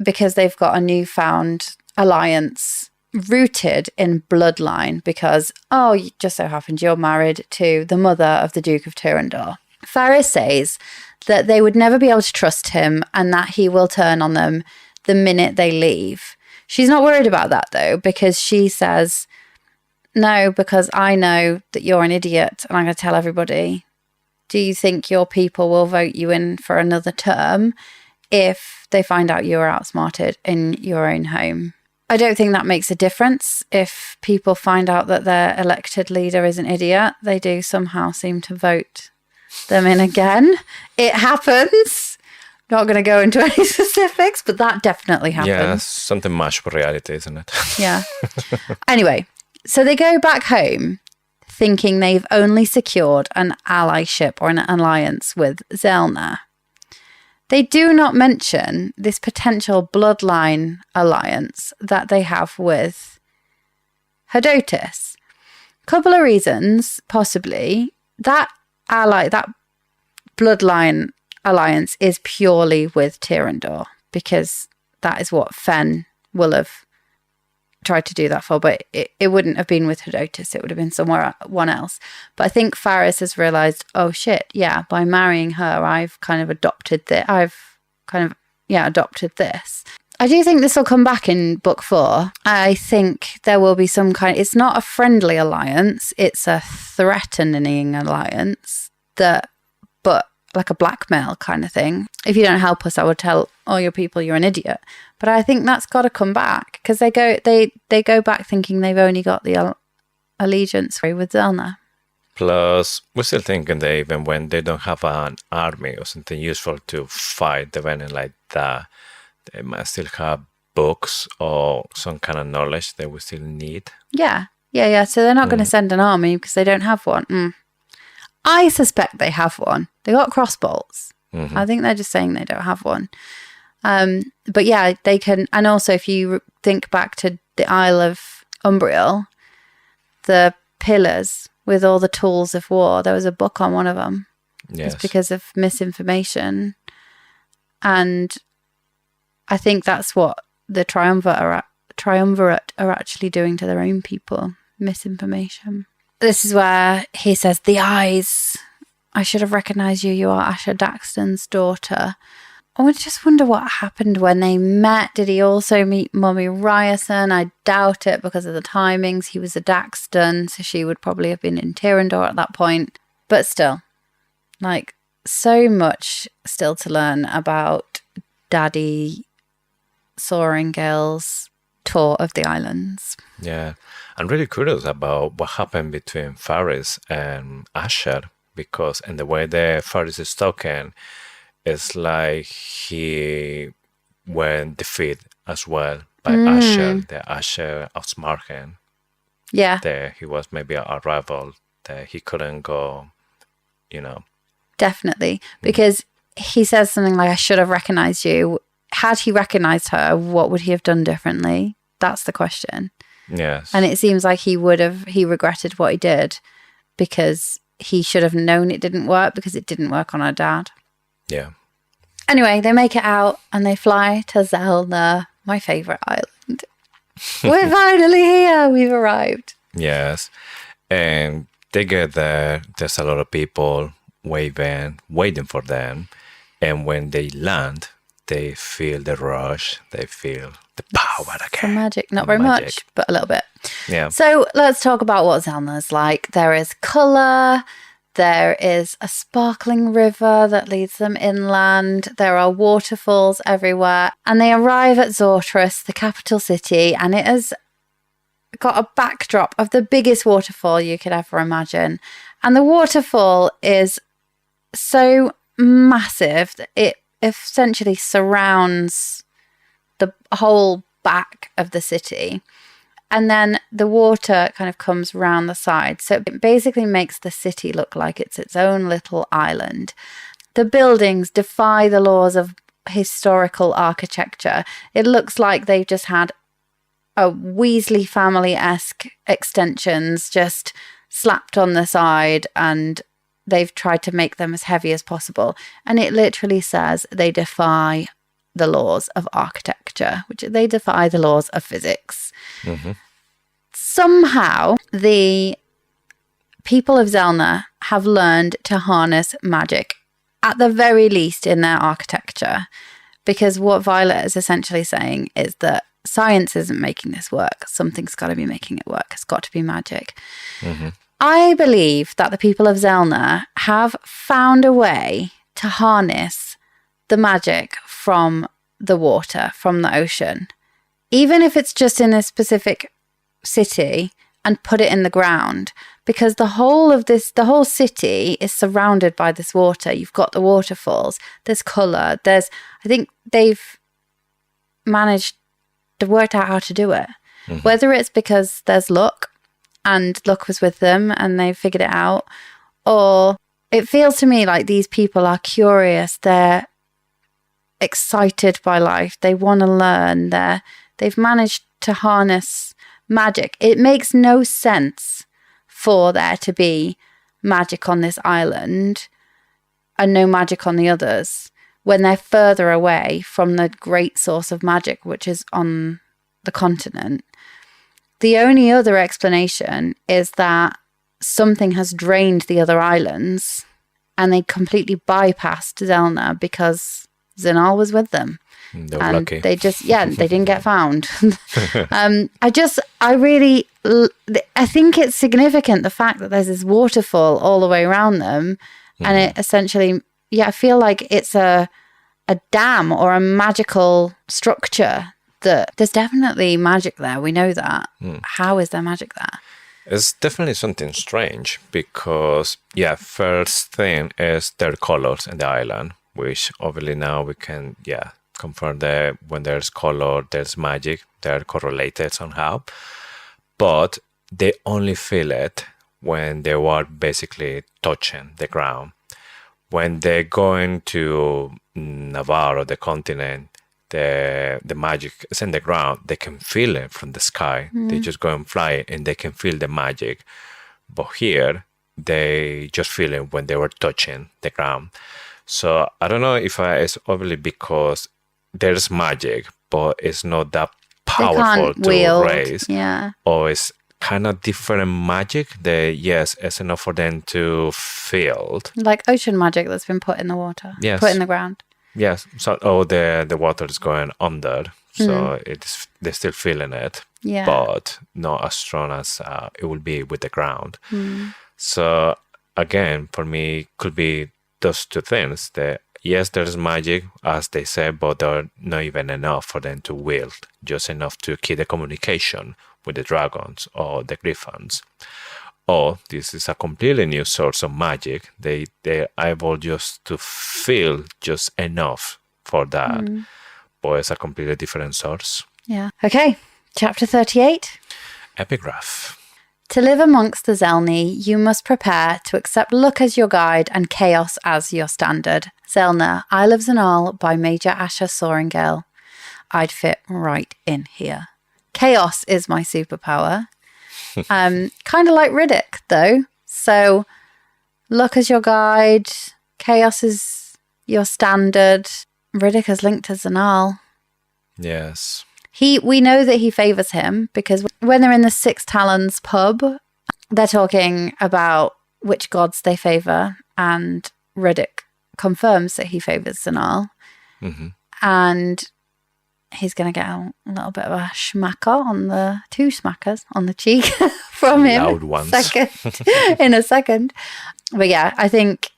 because they've got a newfound alliance rooted in bloodline because, it just so happens you're married to the mother of the Duke of Tyrrendor. Faris says that they would never be able to trust him and that he will turn on them the minute they leave. She's not worried about that, though, because she says, no, because I know that you're an idiot and I'm going to tell everybody. Do you think your people will vote you in for another term if they find out you're outsmarted in your own home? I don't think that makes a difference if people find out that their elected leader is an idiot. They do somehow seem to vote them in again. It happens. Not going to go into any specifics, but that definitely happens. Yeah, something mashed with reality, isn't it? Yeah. Anyway, so they go back home thinking they've only secured an allyship or an alliance with Zelna. They do not mention this potential bloodline alliance that they have with Hedotus. Couple of reasons, possibly. That bloodline alliance is purely with Tyrrendor because that is what Fen will have tried to do that for, but it wouldn't have been with Hedotus. It would have been someone else. But I think Faris has realised, oh shit, yeah, by marrying her, I've kind of adopted this. Adopted this. I do think this will come back in book 4. I think there will be some kind. It's not a friendly alliance. It's a threatening alliance but like a blackmail kind of thing. If you don't help us, I would tell all your people you're an idiot. But I think that's got to come back because they go back thinking they've only got the allegiance with Zelna. Plus, we're still thinking that even when they don't have an army or something useful to fight the venom like that, they might still have books or some kind of knowledge that we still need. Yeah. So they're not going to send an army because they don't have one. I suspect they have one. They got crossbolts. I think they're just saying they don't have one. But yeah, they can. And also, if you think back to the Isle of Umbriel, the pillars with all the tools of war, there was a book on one of them. Yes. It's because of misinformation. And I think that's what the triumvirate are actually doing to their own people. Misinformation. This is where he says, the eyes. I should have recognised you. You are Asher Daxton's daughter. I just wonder what happened when they met. Did he also meet Mummy Ryerson? I doubt it because of the timings. He was a Daxton, so she would probably have been in Tyrrendor at that point. But still, like, so much still to learn about Daddy Soaringale's tour of the islands. Yeah, I'm really curious about what happened between Faris and Asher because in the way that Faris is talking, it's like he went defeated as well by Asher. The Asher outsmarted him. Yeah. That he was maybe a rival that he couldn't go, Definitely. Because he says something like, I should have recognised you. Had he recognised her, what would he have done differently? That's the question. Yes. And it seems like he regretted what he did because he should have known it didn't work because it didn't work on her dad. Yeah. Anyway, they make it out and they fly to Zelna, my favourite island. We're finally here. We've arrived. Yes. And they get there. There's a lot of people waiting for them. And when they land, they feel the rush. They feel the power again. Some magic. Not very much, but a little bit. Yeah. So let's talk about what Zelna's like. There is colour. There is a sparkling river that leads them inland. There are waterfalls everywhere. And they arrive at Zortrus, the capital city, and it has got a backdrop of the biggest waterfall you could ever imagine. And the waterfall is so massive that it essentially surrounds the whole back of the city. And then the water kind of comes round the side. So it basically makes the city look like it's its own little island. The buildings defy the laws of historical architecture. It looks like they've just had a Weasley family-esque extensions just slapped on the side, and they've tried to make them as heavy as possible. And it literally says they defy the laws of architecture, which they defy the laws of physics. Mm-hmm. Somehow, the people of Zelna have learned to harness magic, at the very least in their architecture, because what Violet is essentially saying is that science isn't making this work. Something's got to be making it work. It's got to be magic. Mm-hmm. I believe that the people of Zelna have found a way to harness the magic from the water, from the ocean, even if it's just in a specific city, and put it in the ground, because the whole city is surrounded by this water. You've got the waterfalls, there's colour, I think they've managed to work out how to do it. Mm-hmm. Whether it's because there's luck and luck was with them and they figured it out, or it feels to me like these people are curious, they're excited by life, they want to learn, they've managed to harness magic. It makes no sense for there to be magic on this island and no magic on the others when they're further away from the great source of magic, which is on the continent. The only other explanation is that something has drained the other islands and they completely bypassed Zelna because Zinal was with them. They were and lucky. They didn't get found. I think it's significant, the fact that there's this waterfall all the way around them. Mm. And it essentially, I feel like it's a dam or a magical structure that there's definitely magic there. We know that. Mm. How is there magic there? It's definitely something strange because, first thing is their colors in the island, which obviously now we can, confirm that when there's color, there's magic. They're correlated somehow. But they only feel it when they are basically touching the ground. When they're going to Navarre, the continent, the magic is in the ground. They can feel it from the sky. Mm. They just go and fly and they can feel the magic. But here, they just feel it when they were touching the ground. So I don't know if it's obviously because there's magic, but it's not that powerful to raise. Yeah. Or it's kind of different magic that, it's enough for them to feel. Like ocean magic that's been put in the water. Yes. Put in the ground. Yes. So, the water is going under. So they're still feeling it. Yeah. But not as strong as it will be with the ground. Mm. So again, for me, could be those two things that, yes, there's magic, as they say, but they're not even enough for them to wield, just enough to keep the communication with the dragons or the griffins. Or this is a completely new source of magic. They're able just to feel just enough for that. Mm. But it's a completely different source. Yeah. Okay, chapter 38. Epigraph. To live amongst the Zelni, you must prepare to accept luck as your guide and chaos as your standard. Zelna, Isle of Zanal by Major Asher Soaringale. I'd fit right in here. Chaos is my superpower. Kind of like Ridoc, though. So, luck as your guide, chaos is your standard. Ridoc is linked to Zanal. Yes. We know that he favours him because when they're in the Six Talons pub, they're talking about which gods they favour, and Ridoc confirms that he favours Zanal. And he's going to get a little bit of a schmacker two smackers on the cheek from him. Loud ones. In a second. But yeah, I think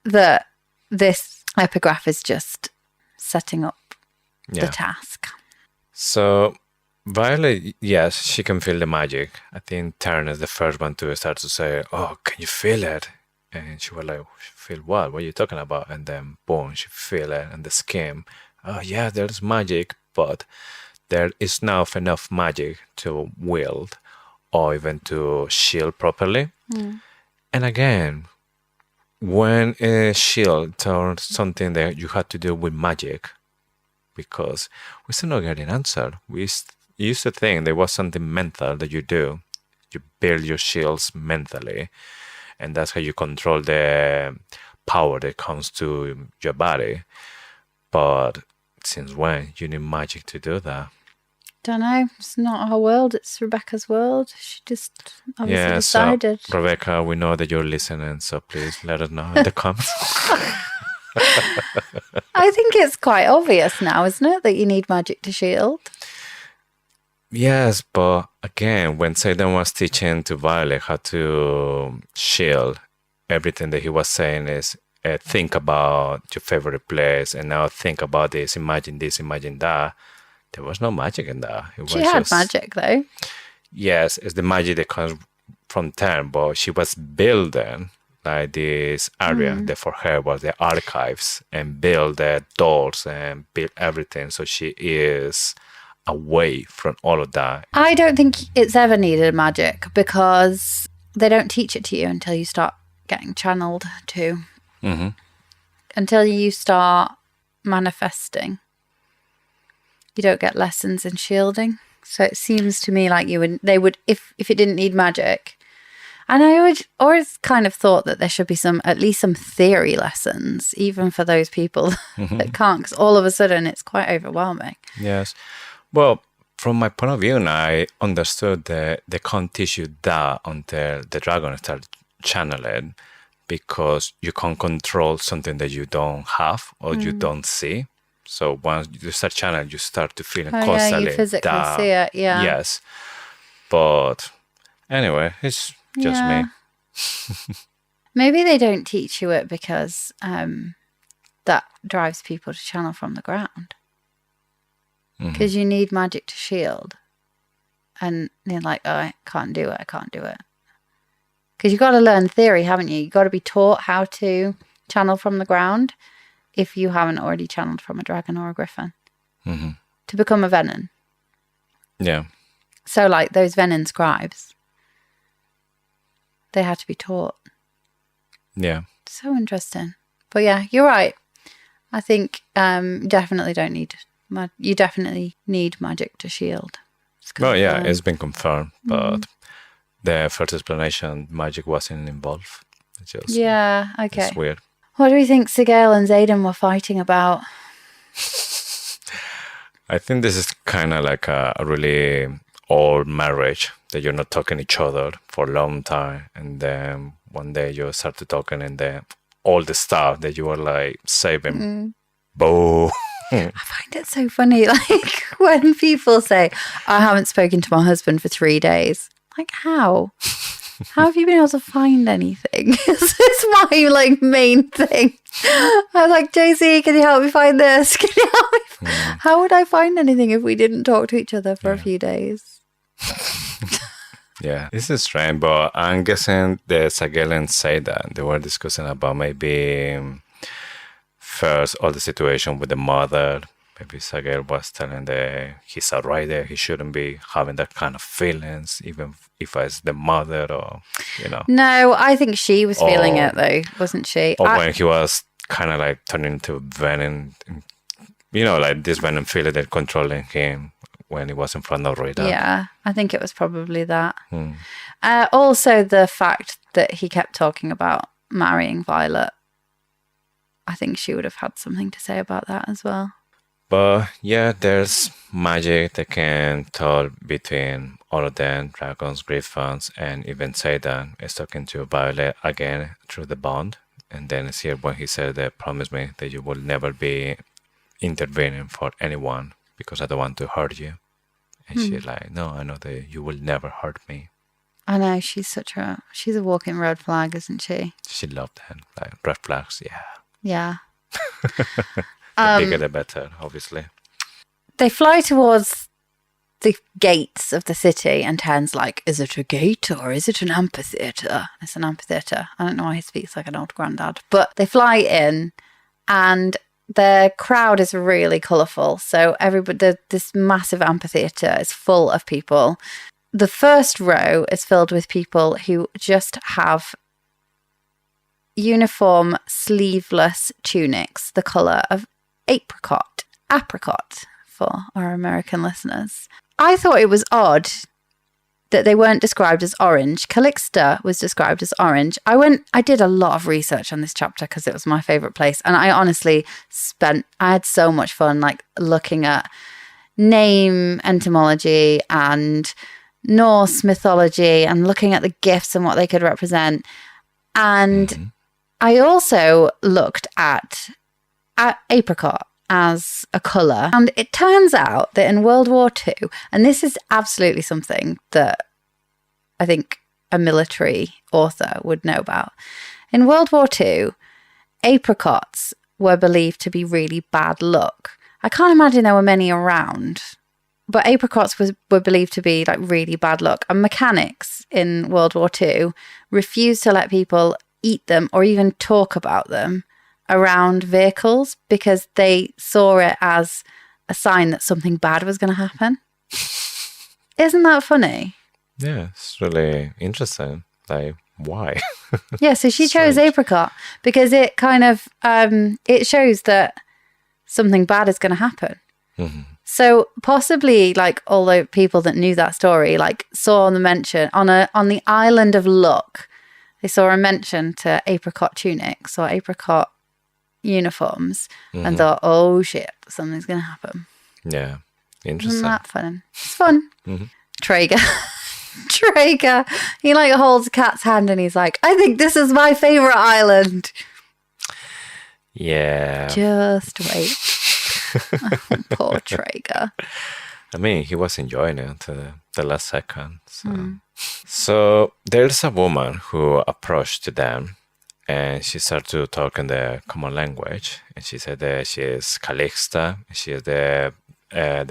that this epigraph is just setting up the task. So Violet, yes, she can feel the magic. I think Taryn is the first one to start to say, "Oh, can you feel it?" And she was like, "Feel what? What are you talking about?" And then boom, she feel it and the skin. Oh yeah, there's magic, but there is not enough magic to wield or even to shield properly. And again, when a shield turns something that you had to do with magic, because we're still not getting answered. We used to think there was something mental that you do. You build your shields mentally, and that's how you control the power that comes to your body. But since when you need magic to do that? Don't know. It's not our world. It's Rebecca's world. She just obviously decided. So Rebecca, we know that you're listening, so please let us know in the comments. I think it's quite obvious now, isn't it, that you need magic to shield? Yes, but again, when Satan was teaching to Violet how to shield, everything that he was saying is think about your favorite place, and now think about this, imagine that. There was no magic in that. She had magic, though. Yes, it's the magic that comes from Taryn, but she was building like this area that for her was the archives, and build the doors and build everything. So she is away from all of that. I don't think it's ever needed magic because they don't teach it to you until you start getting channeled to. Until you start manifesting. You don't get lessons in shielding. So it seems to me like they would, if it didn't need magic. And I would always kind of thought that there should be at least some theory lessons, even for those people that can't, because all of a sudden it's quite overwhelming. Yes. Well, from my point of view, I understood that they can't teach you that until the dragon starts channeling, because you can't control something that you don't have or you don't see. So once you start channeling, you start to feel constantly. Yeah, you physically see it, yeah. Yes. But anyway, it's just me. Maybe they don't teach you it because that drives people to channel from the ground. Because you need magic to shield. And they're like, oh, I can't do it. Because you've got to learn theory, haven't you? You've got to be taught how to channel from the ground if you haven't already channeled from a dragon or a griffin. To become a venom. Yeah. So like those venom scribes, they had to be taught. Yeah. So interesting. But yeah, you're right. I think definitely don't need... You definitely need magic to shield. Well, yeah, it's been confirmed, but the first explanation, magic wasn't involved. Okay. It's weird. What do we think Sigale and Xaden were fighting about? I think this is kind of like a really old marriage that you're not talking to each other for a long time, and then one day you start to talking, and then all the stuff that you were like saving, boom. I find it so funny, like when people say, I haven't spoken to my husband for 3 days. Like, how? How have you been able to find anything? This is my main thing. I was like, JC, can you help me find this? Can you help me? How would I find anything if we didn't talk to each other for a few days? Yeah, this is strange, but I'm guessing the Sagelians say that they were discussing about maybe first all the situation with the mother. Maybe Sagel was telling that he's a rider, he shouldn't be having that kind of feelings, even if it's the mother or, No, I think she was feeling it though, wasn't she? Or when he was kind of like turning into venom, like this venom feeling that controlling him when he was in front of Ridoc. Yeah, I think it was probably that. Also the fact that he kept talking about marrying Violet. I think she would have had something to say about that as well. But yeah, there's magic that can talk between all of them, dragons, griffins, and even Satan is talking to Violet again through the bond. And then it's here when he said that promise me that you will never be intervening for anyone because I don't want to hurt you. And she's like, no, I know that you will never hurt me. I know, she's a walking red flag, isn't she? She loved that. Like, red flags, yeah. Yeah. The bigger the better, obviously. They fly towards the gates of the city, and Ten's like, is it a gate or is it an amphitheatre? It's an amphitheatre. I don't know why he speaks like an old granddad. But they fly in, and the crowd is really colourful. So this massive amphitheatre is full of people. The first row is filled with people who just have uniform sleeveless tunics, the colour of apricot for our American listeners. I thought it was odd that they weren't described as orange. Calixta was described as orange. I did a lot of research on this chapter because it was my favourite place, and I honestly I had so much fun like looking at name entomology and Norse mythology and looking at the gifts and what they could represent. And I also looked at apricot as a colour. And it turns out that in World War II, and this is absolutely something that I think a military author would know about. In World War II, apricots were believed to be really bad luck. I can't imagine there were many around, but apricots were believed to be like really bad luck. And mechanics in World War II refused to let people eat them or even talk about them around vehicles because they saw it as a sign that something bad was going to happen. Isn't that funny? Yeah, it's really interesting. Like, why? Yeah, so she chose apricot because it kind of it shows that something bad is going to happen. Mm-hmm. So possibly like all the people that knew that story like saw the mention on the island of luck, they saw a mention to apricot tunics or apricot uniforms and thought, oh shit, something's going to happen. Yeah, interesting. Isn't that fun? It's fun. Traeger, he like holds Cat's hand and he's like, I think this is my favourite island. Yeah. Just wait. Oh, poor Traeger. I mean, he was enjoying it the last second. So there's a woman who approached to them and she started to talk in the common language. And she said that she is Calixta. She is the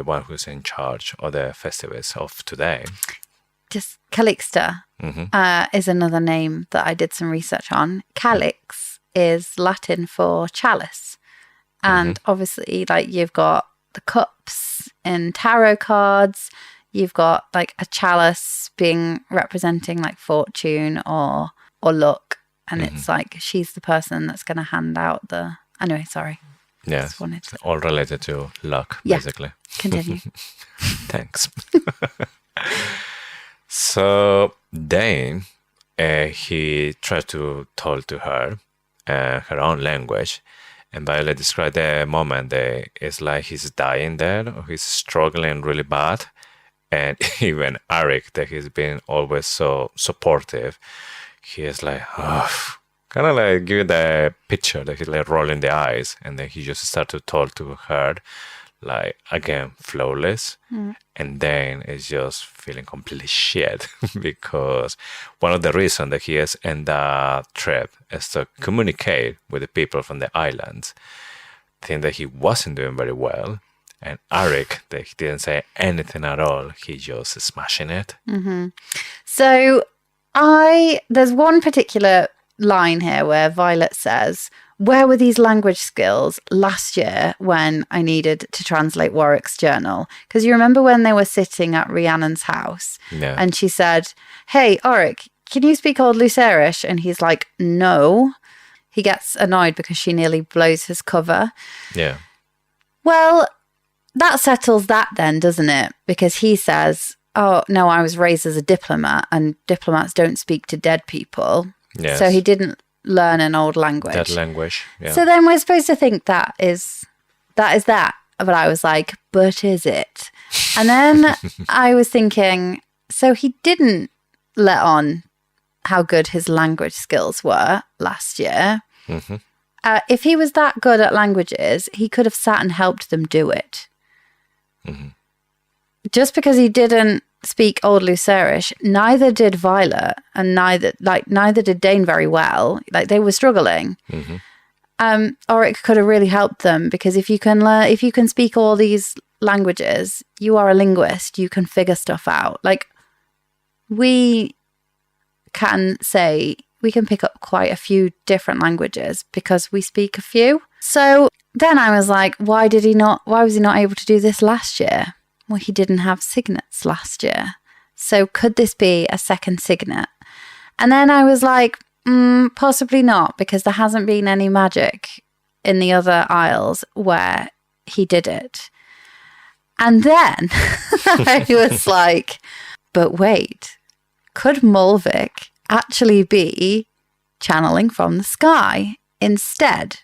one who's in charge of the festivals of today. Just Calixta is another name that I did some research on. Calix is Latin for chalice. And obviously, like, you've got the cups in tarot cards. You've got like a chalice representing like fortune or luck. And it's like she's the person that's going to hand out the... Anyway, sorry. Yeah, all related to luck, basically. Continue. Thanks. So Dane, he tried to talk to her her own language. And Violet described the moment that it's like he's dying there, or he's struggling really bad. And even Garrick, that he's been always so supportive, he is like, kind of like give the picture that he's like rolling the eyes, and then he just started to talk to her, like, again, flawless. And then it's just feeling completely shit because one of the reasons that he is in that trip is to communicate with the people from the islands. Think that he wasn't doing very well. And Garrick, that he didn't say anything at all. He just smashing it. So there's one particular line here where Violet says, where were these language skills last year when I needed to translate Warwick's journal? Because you remember when they were sitting at Rhiannon's house and she said, hey, Warwick, can you speak Old Lucerish? And he's like, no. He gets annoyed because she nearly blows his cover. Yeah. Well, that settles that then, doesn't it? Because he says, oh, no, I was raised as a diplomat and diplomats don't speak to dead people. Yes. So he didn't learn an old language. That language, yeah. So then we're supposed to think that is that. But I was like, but is it? And then I was thinking, so he didn't let on how good his language skills were last year. Mm-hmm. If he was that good at languages, he could have sat and helped them do it. Mm-hmm. Just because he didn't speak Old Lucerish, neither did Violet, and neither did Dane very well. Like, they were struggling. Mm-hmm. Oric could have really helped them, because if you can speak all these languages, you are a linguist. You can figure stuff out. Like, we can pick up quite a few different languages because we speak a few. So then I was like, why was he not able to do this last year? Well, he didn't have signets last year. So could this be a second signet? And then I was like, possibly not, because there hasn't been any magic in the other isles where he did it. And then I was like, but wait, could Molvic actually be channeling from the sky instead?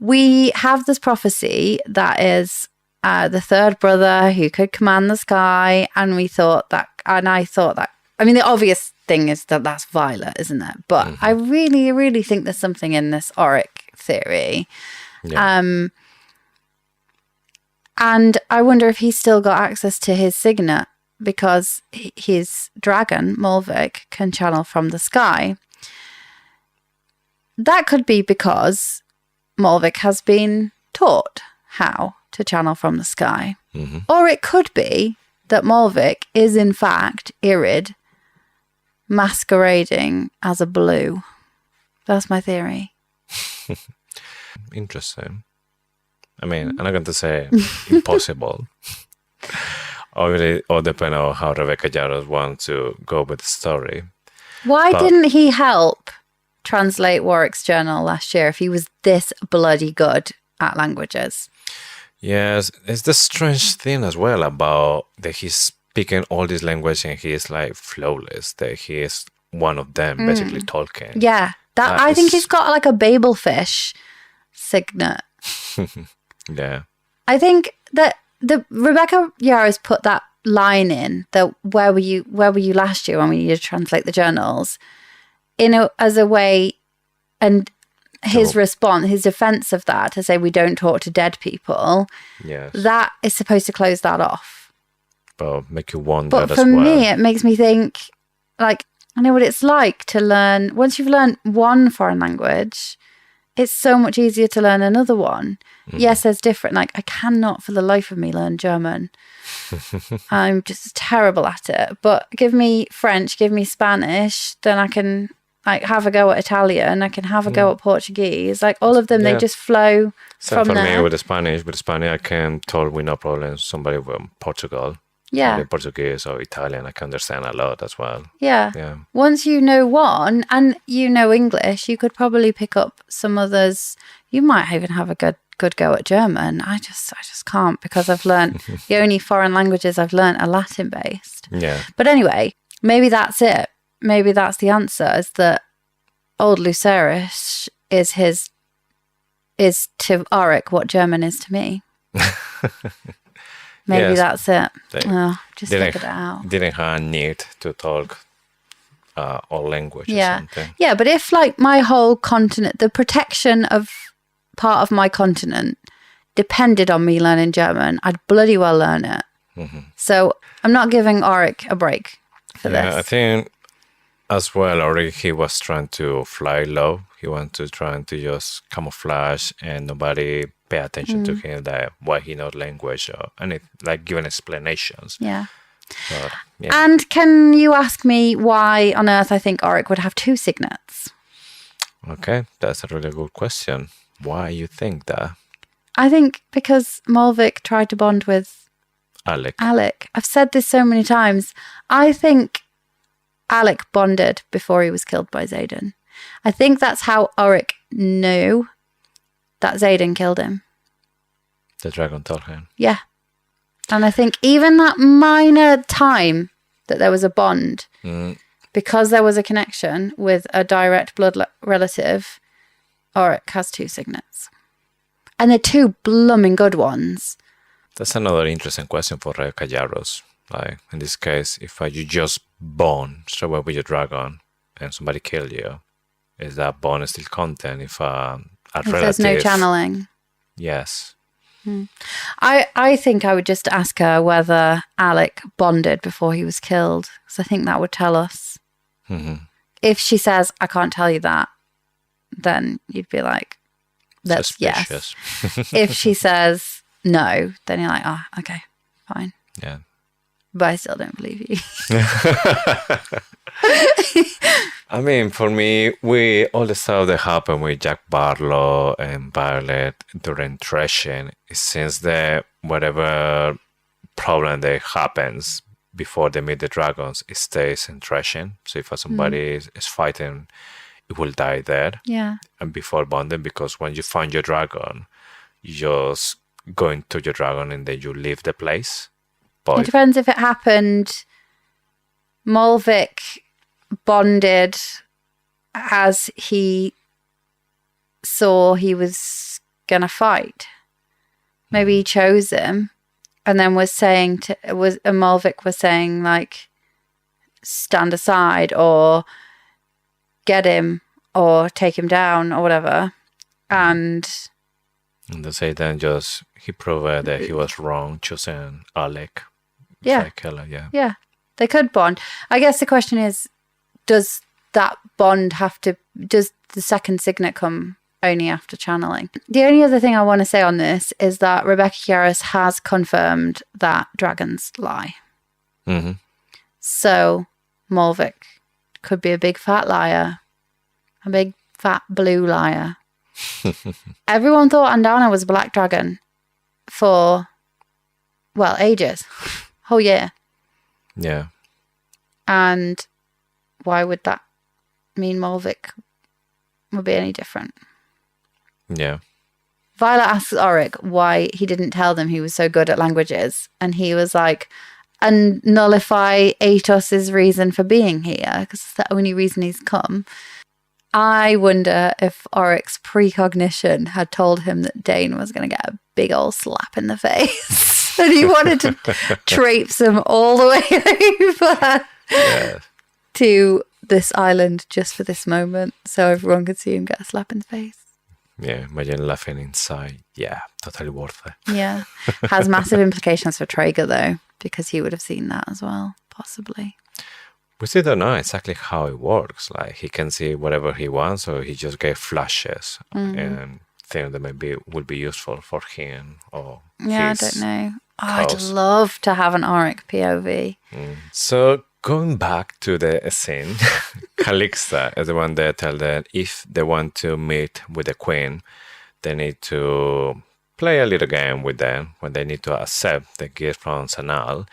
We have this prophecy that is the third brother who could command the sky, and I thought that, I mean, the obvious thing is that that's Violet, isn't it? But I really, really think there's something in this Oric theory. Yeah. And I wonder if he's still got access to his signet, because his dragon, Molvic, can channel from the sky. That could be because Molvic has been taught how to channel from the sky. Mm-hmm. Or it could be that Molvic is in fact Irid masquerading as a blue. That's my theory. Interesting. I mean, I'm not going to say impossible. Obviously, it all depends on how Rebecca Jarros wants to go with the story. Why didn't he help translate Warwick's journal last year if he was this bloody good at languages? Yes, it's the strange thing as well about that he's speaking all these languages and he is like flawless, that he is one of them, basically Tolkien. Yeah, I think he's got like a Babelfish signet. Yeah. I think that the Rebecca Yarros put that line in, that where were you last year when we needed to translate the journals, as a way, and his response, his defense of that, to say we don't talk to dead people. Yes. That is supposed to close that off. But make you wonder But as for well. me, it makes me think, like, I know what it's like to learn. Once you've learned one foreign language, it's so much easier to learn another one. Yes, there's different. Like, I cannot for the life of me learn German. I'm just terrible at it. But give me French, give me Spanish, then I can like have a go at Italian, I can have a go at Portuguese. Like, all of them, they just flow Same from for there. me with the Spanish. With the Spanish, I can talk with no problem. Somebody from Portugal. Yeah. Portuguese or Italian, I can understand a lot as well. Yeah. Yeah. Once you know one and you know English, you could probably pick up some others. You might even have a good go at German. I just can't, because I've learned the only foreign languages I've learned are Latin based. Yeah. But anyway, maybe that's it. Maybe that's the answer, is that Old Lucerish is to Oric what German is to me. Maybe that's it. Just figured it out. Didn't have a need to talk all languages. Yeah. Yeah, but if like my whole continent, the protection of part of my continent depended on me learning German, I'd bloody well learn it. Mm-hmm. So I'm not giving Oric a break for this. I think as well, Oric, he was trying to fly low. He wanted to just camouflage and nobody pay attention to him, that why he knows language or any, like, giving explanations. Yeah. But, yeah. And can you ask me why on earth I think Oric would have two signets? Okay, that's a really good question. Why you think that? I think because Molvic tried to bond with Alec. I've said this so many times. I think Alec bonded before he was killed by Xaden. I think that's how Oric knew that Xaden killed him. The dragon told him. Yeah. And I think even that minor time that there was a bond, because there was a connection with a direct blood relative, Oric has two signets. And they're two blooming good ones. That's another interesting question for Rebecca Jarros. Like, in this case, if you just born straight away with your dragon and somebody kill you, Is that bond still content if a If relative? there's no channeling. Yes. I think I would just ask her whether Alec bonded before he was killed, because I think that would tell us. Mm-hmm. If she says, I can't tell you that, then you'd be like, that's Suspicious. yes. If she says no, then you're like, oh, okay, fine. Yeah. But I still don't believe you. I mean, for me, all the stuff that happened with Jack Barlow and Violet during threshing, it seems that whatever problem that happens before they meet the dragons, it stays in threshing. So if somebody is fighting, it will die there. Yeah. And before bonding, because when you find your dragon, you just go into your dragon and then you leave the place. But It depends if it happened. Molvic bonded as he saw he was going to fight. Maybe he chose him and then was saying Molvic was saying like, stand aside or get him or take him down or whatever. And they say then just he proved that he was wrong choosing Alec. yeah. Killer, yeah. Yeah, they could bond. I guess the question is, does that bond does the second signet come only after channeling? The only other thing I want to say on this is that Rebecca Yarros has confirmed that dragons lie. Mm-hmm. So Molvic could be a big fat liar, a big fat blue liar. Everyone thought Andana was a black dragon for, well, ages. Whole year. Yeah. And why would that mean Molvic would be any different? Yeah. Violet asks Oric why he didn't tell them he was so good at languages. And he was like, and nullify Atos' reason for being here, because it's the only reason he's come. I wonder if Oric's precognition had told him that Dane was going to get a big old slap in the face. And he wanted to traipse him all the way over to this island just for this moment so everyone could see him get a slap in the face. Yeah, imagine laughing inside. Yeah, totally worth it. Yeah. Has massive implications for Traeger, though, because he would have seen that as well, possibly. We still don't know exactly how it works. Like, he can see whatever he wants, or he just get flashes and think that maybe would be useful for him or Yeah, I his don't know. Oh, I'd cause. love to have an Oric POV. So going back to the scene, Calixta is the one that tell that if they want to meet with the queen, they need to play a little game with them when they need to accept the gift from Sanal,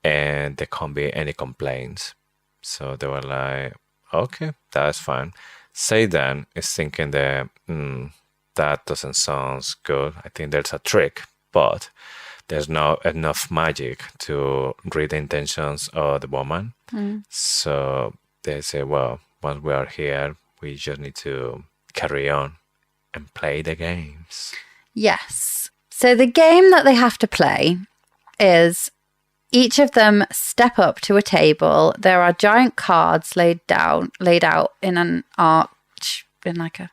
and there can't be any complaints. So they were like, okay, that's fine. Seidan is thinking that that doesn't sound good. I think there's a trick, but there's not enough magic to read the intentions of the woman. So they say, well, once we are here, we just need to carry on and play the games. Yes. So the game that they have to play is each of them step up to a table. There are giant cards laid out in an arch, in like a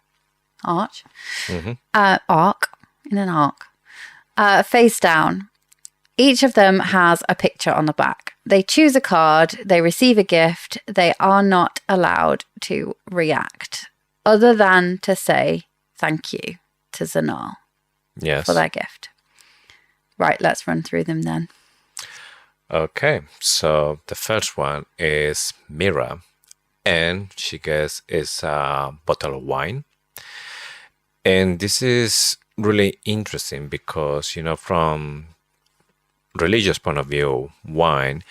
arch, arc, in an arc. Face down. Each of them has a picture on the back. They choose a card, they receive a gift, they are not allowed to react other than to say thank you to Zanal for their gift. Right, let's run through them then. Okay, so the first one is Mira, and she gets is a bottle of wine. And this is really interesting because, from religious point of view, wine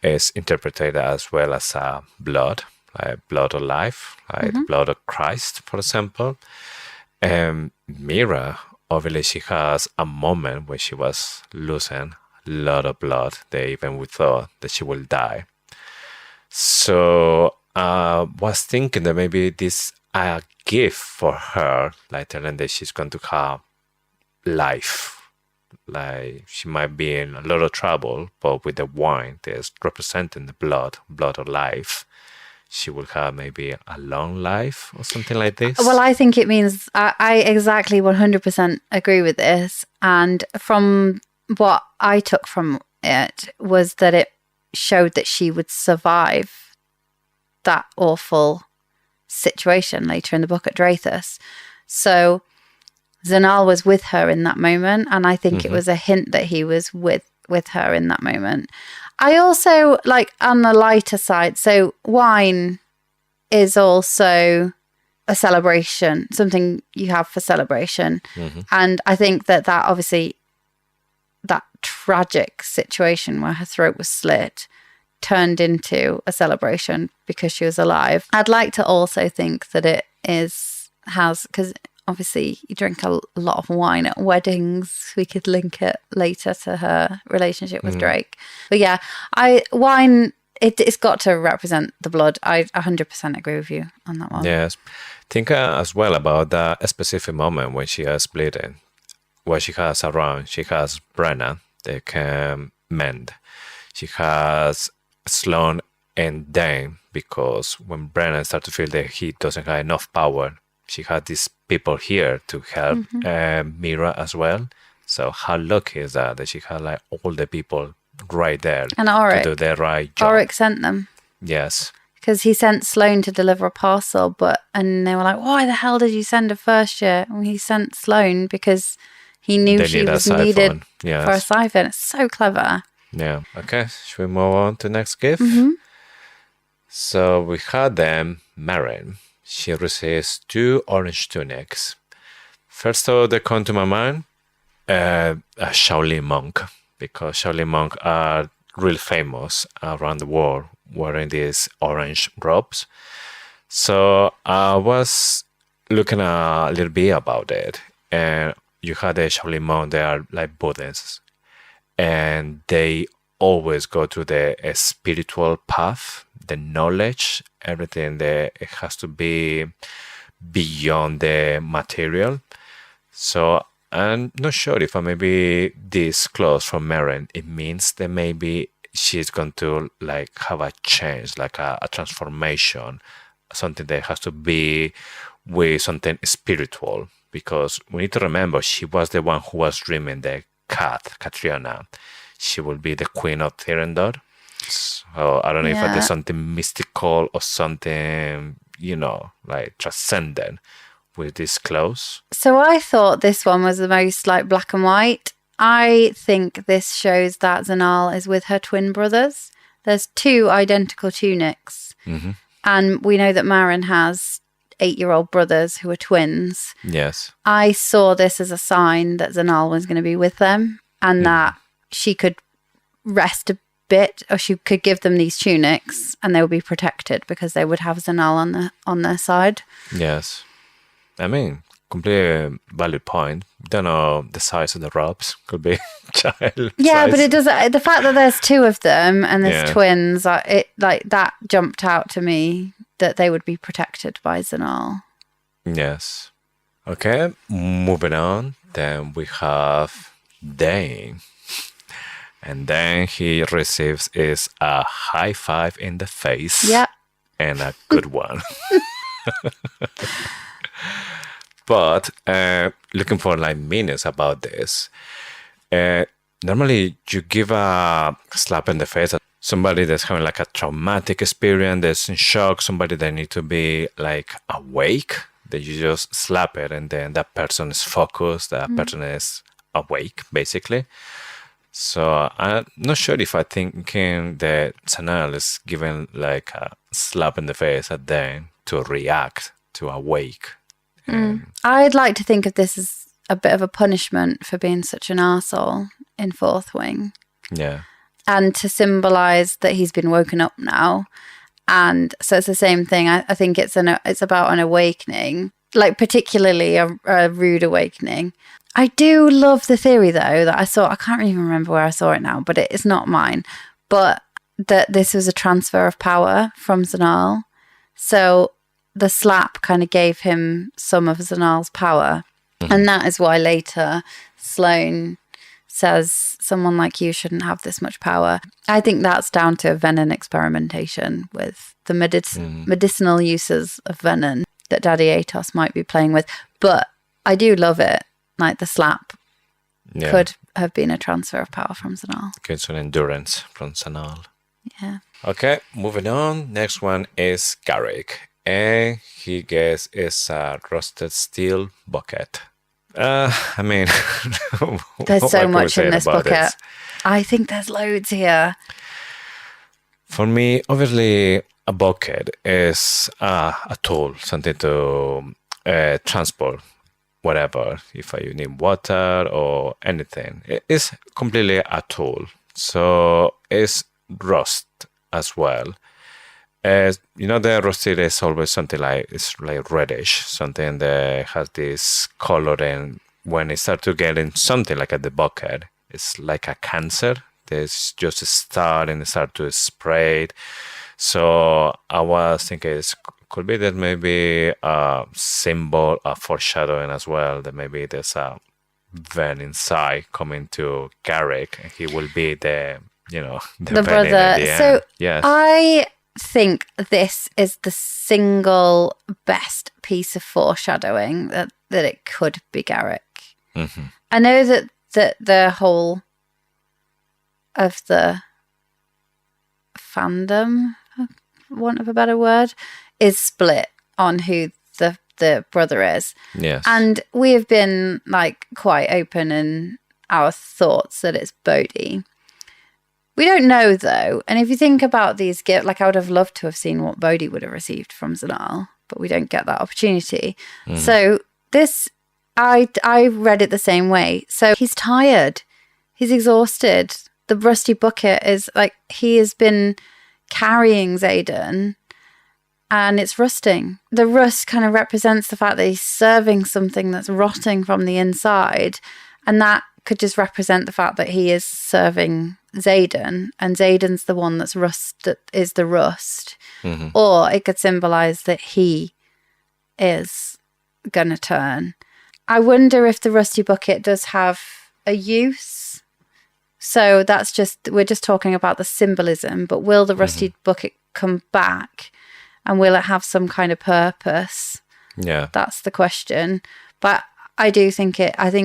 is interpreted as well as blood, like blood of life, like the blood of Christ, for example. And Mira, obviously, she has a moment when she was losing a lot of blood. They even we thought that she will die. So I was thinking that maybe this a gift for her, like telling that she's going to have life. Like she might be in a lot of trouble, but with the wine that's representing the blood of life, she will have maybe a long life or something like this. Well, I think it means I exactly 100% agree with this. And from what I took from it was that it showed that she would survive that awful situation later in the book at Drathus. So Zanal was with her in that moment, and I think it was a hint that he was with her in that moment. I also, like, on the lighter side, so wine is also a celebration, something you have for celebration. And I think that obviously, that tragic situation where her throat was slit turned into a celebration because she was alive. I'd like to also think that it has, because obviously you drink a lot of wine at weddings. We could link it later to her relationship with Drake. But yeah, wine, it's got to represent the blood. I 100% agree with you on that one. Yes. Think as well about that specific moment when she has bleeding. What she has around, she has Brenna, they can mend. She has Sloane and Dane, because when Brenna starts to feel that he doesn't have enough power, she had these people here to help Mira as well. So how lucky is that she had like all the people right there and Auric, to do the right job. Auric sent them. Yes. Because he sent Sloane to deliver a parcel, and they were like, why the hell did you send her first year? And he sent Sloane because he knew she was needed for a siphon. It's so clever. Yeah. Okay. Should we move on to the next gift? So we had them Marin. She receives 2 orange tunics. First of all, they come to my mind, a Shaolin monk, because Shaolin monks are real famous around the world wearing these orange robes. So I was looking a little bit about it, and you had the Shaolin monk, they are like Buddhists, and they always go to the spiritual path, the knowledge, everything that it has to be beyond the material. So I'm not sure if maybe this clothes from Marin, it means that maybe she's going to like have a change, like a transformation, something that has to be with something spiritual. Because we need to remember, she was the one who was dreaming the Catriona. She will be the queen of Thirendor. So I don't know if there's something mystical or something, like transcendent with this clothes. So I thought this one was the most like black and white. I think this shows that Zanal is with her twin brothers. There's 2 identical tunics. And we know that Marin has 8-year-old brothers who are twins. Yes. I saw this as a sign that Zanal was going to be with them, and that she could rest a bit, or she could give them these tunics and they would be protected because they would have Zanal on their side. Yes. I mean, completely valid point. Don't know the size of the robes. Could be child Yeah, size. but it does. The fact that there's 2 of them and there's twins, it like that jumped out to me that they would be protected by Zanal. Yes. Okay, moving on. Then we have Dane. And then he receives is a high five in the face. Yeah. And a good one. But looking for like meanings about this. Normally you give a slap in the face. Somebody that's having like a traumatic experience, that's in shock, somebody that needs to be like awake, that you just slap it and then that person is focused, that person is awake, basically. So I'm not sure if I'm thinking that Zanal is given like a slap in the face at them to react, to awake. I'd like to think of this as a bit of a punishment for being such an arsehole in Fourth Wing. Yeah. And to symbolise that he's been woken up now. And so it's the same thing. I think it's about an awakening, like particularly a rude awakening. I do love the theory, though, that I saw. I can't even remember where I saw it now, but it's not mine. But that this was a transfer of power from Zanal. So the slap kind of gave him some of Zanal's power. And that is why later Sloane says someone like you shouldn't have this much power. I think that's down to venom experimentation with the medicinal uses of venom that Daddy Atos might be playing with. But I do love it. Like the slap could have been a transfer of power from Zanal. Gets an endurance from Zanal. Yeah. Okay, moving on. Next one is Garrick. And he gets is a rusted steel bucket. I mean, there's so much in this bucket. I think there's loads here. For me, obviously, a bucket is a tool, something to transport whatever. If you need water or anything, it's completely a tool. So it's rust as well. The rusted is always something it's like reddish, something that has this color, and when it starts to get in something like at the bucket, it's like a cancer. There's just a start and it starts to spray. So I was thinking it could be that maybe a symbol of foreshadowing as well, that maybe there's a Ven inside coming to Garrick, and he will be the brother. So yes. I think this is the single best piece of foreshadowing that it could be Garrick. Mm-hmm. I know that the whole of the fandom, for want of a better word, is split on who the brother is. Yes. And we have been quite open in our thoughts that it's Bodhi. We don't know, though. And if you think about these gifts, I would have loved to have seen what Bodhi would have received from Zanal, but we don't get that opportunity. Mm. So this, I read it the same way. So he's tired. He's exhausted. The rusty bucket is he has been carrying Xaden and it's rusting. The rust kind of represents the fact that he's serving something that's rotting from the inside. And that could just represent the fact that he is serving Xaden, and Xaden's the one that's that is the rust. Mm-hmm. Or it could symbolize that he is gonna turn. I wonder if the rusty bucket does have a use. So we're just talking about the symbolism, but will the rusty bucket come back, and will it have some kind of purpose? Yeah. That's the question. But I think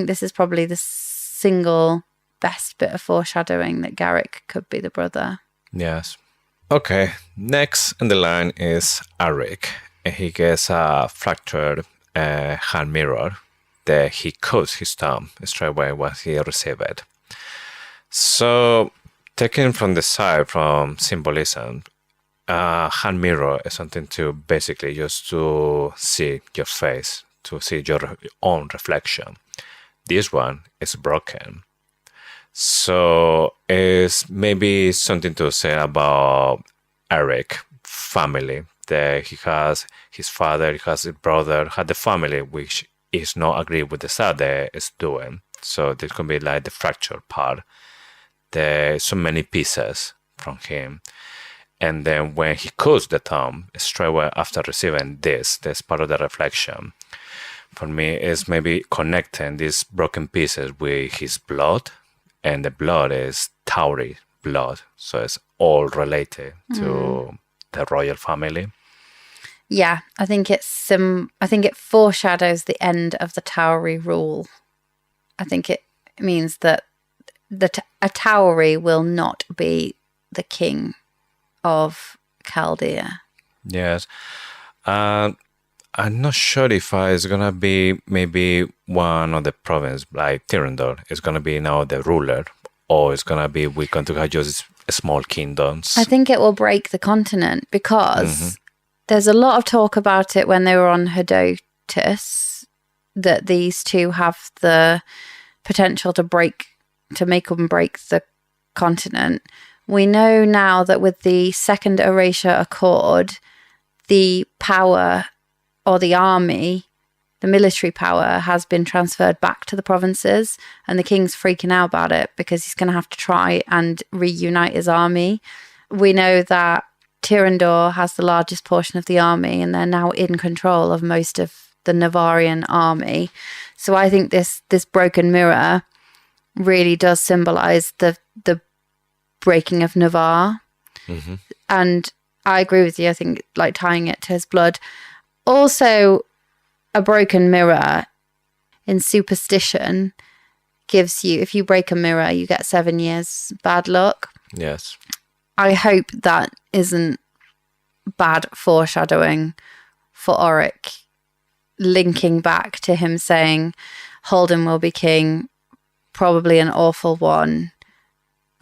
this is probably the single best bit of foreshadowing that Garrick could be the brother. Yes. Okay. Next in the line is Arik. And he gets a fractured hand mirror that he cuts his thumb straight away when he received it. So, taken from the side, from symbolism, hand mirror is something to basically just to see your face, to see your own reflection. This one is broken. So it's maybe something to say about Eric family, that he has his father, he has his brother, had the family which is not agree with the stuff that is doing. So this can be like the fractured part. There's so many pieces from him. And then when he cuts the thumb, straight away after receiving this part of the reflection, for me is maybe connecting these broken pieces with his blood. And the blood is Tauri blood, so it's all related to the royal family. Yeah, I think it foreshadows the end of the Tauri rule. I think it means that a Tauri will not be the king of Chaldea. Yes. I'm not sure if it's going to be maybe one of the province, like Tyrrendor, is going to be now the ruler, or it's going to be we're going to have just small kingdoms. I think it will break the continent because there's a lot of talk about it when they were on Hedotus, that these two have the potential to make them break the continent. We know now that with the Second Erasure Accord, the power or the army, the military power, has been transferred back to the provinces, and the king's freaking out about it because he's going to have to try and reunite his army. We know that Tyrrendor has the largest portion of the army, and they're now in control of most of the Navarian army. So I think this broken mirror really does symbolize the breaking of Navarre. Mm-hmm. And I agree with you. I think like tying it to his blood. Also, a broken mirror in superstition gives you, if you break a mirror, you get 7 years bad luck. Yes. I hope that isn't bad foreshadowing for Oric, linking back to him saying, Holden will be king, probably an awful one.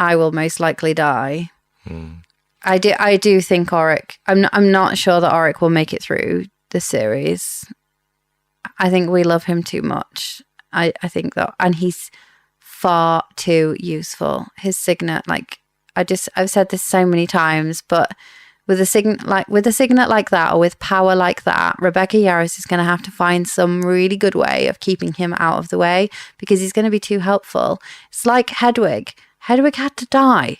I will most likely die. I do think Oric, I'm not sure that Oric will make it through the series. I think we love him too much. I think that, and he's far too useful. His signet, like I've said this so many times, but with a signet like that, or with power like that, Rebecca Yarros is going to have to find some really good way of keeping him out of the way, because he's going to be too helpful. It's like Hedwig. Hedwig had to die.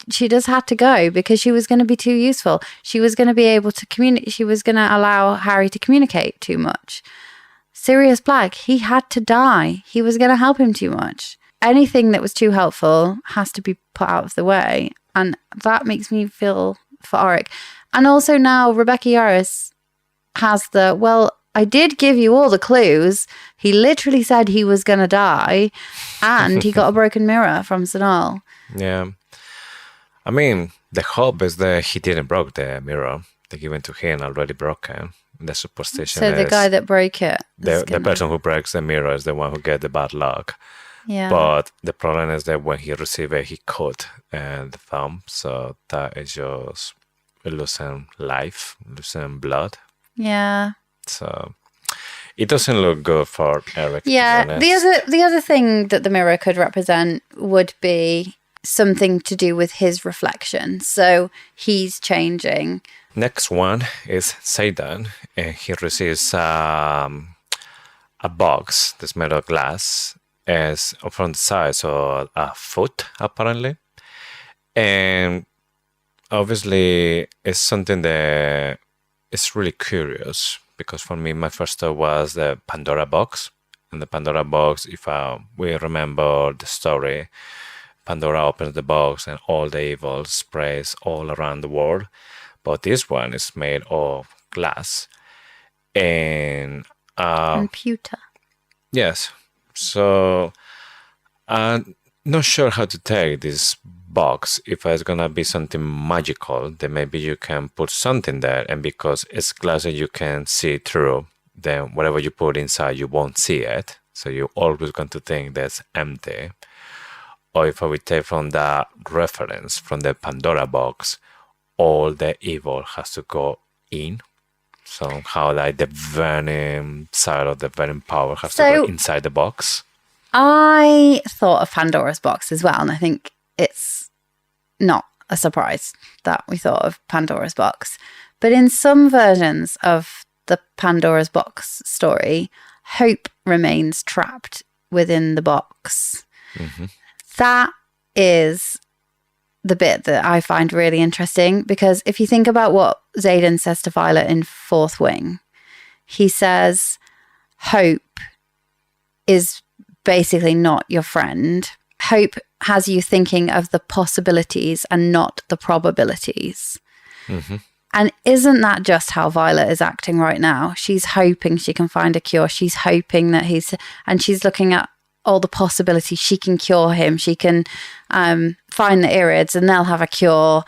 She just had to go because she was going to be too useful. She was going to be able to communicate. She was going to allow Harry to communicate too much. Sirius Black, he had to die. He was going to help him too much. Anything that was too helpful has to be put out of the way. And that makes me feel for Oric. And also now Rebecca Yarros has I did give you all the clues. He literally said he was going to die, and he got a broken mirror from Sanal. Yeah. I mean, the hope is that he didn't broke the mirror. They given to him already broken. The superstition So the is guy that broke it. the person who breaks the mirror is the one who get the bad luck. Yeah. But the problem is that when he received it, he cut the thumb. So that is just losing life, losing blood. Yeah. So it doesn't look good for Eric. Yeah. The other thing that the mirror could represent would be something to do with his reflection. So he's changing. Next one is Satan, and he receives a box that's made of glass, as from the size of a foot, apparently. And obviously, it's something that is really curious, because for me, my first thought was the Pandora box. And the Pandora box, if we remember the story, Pandora opens the box and all the evil sprays all around the world. But this one is made of glass. And pewter. Yes. So I'm not sure how to take this box. If it's gonna be something magical, then maybe you can put something there, and because it's glass and you can see through, then whatever you put inside, you won't see it. So you're always going to think that's empty. Or if I would take from that reference from the Pandora box, all the evil has to go in. Somehow, like the venom side of the venom power has to go inside the box. I thought of Pandora's box as well, and I think it's not a surprise that we thought of Pandora's box. But in some versions of the Pandora's box story, hope remains trapped within the box. Mm-hmm. That is the bit that I find really interesting, because if you think about what Xaden says to Violet in Fourth Wing, he says hope is basically not your friend. Hope has you thinking of the possibilities and not the probabilities. Mm-hmm. And isn't that just how Violet is acting right now? She's hoping she can find a cure. She's hoping that she's looking at all the possibilities. She can cure him. She can find the Irids and they'll have a cure.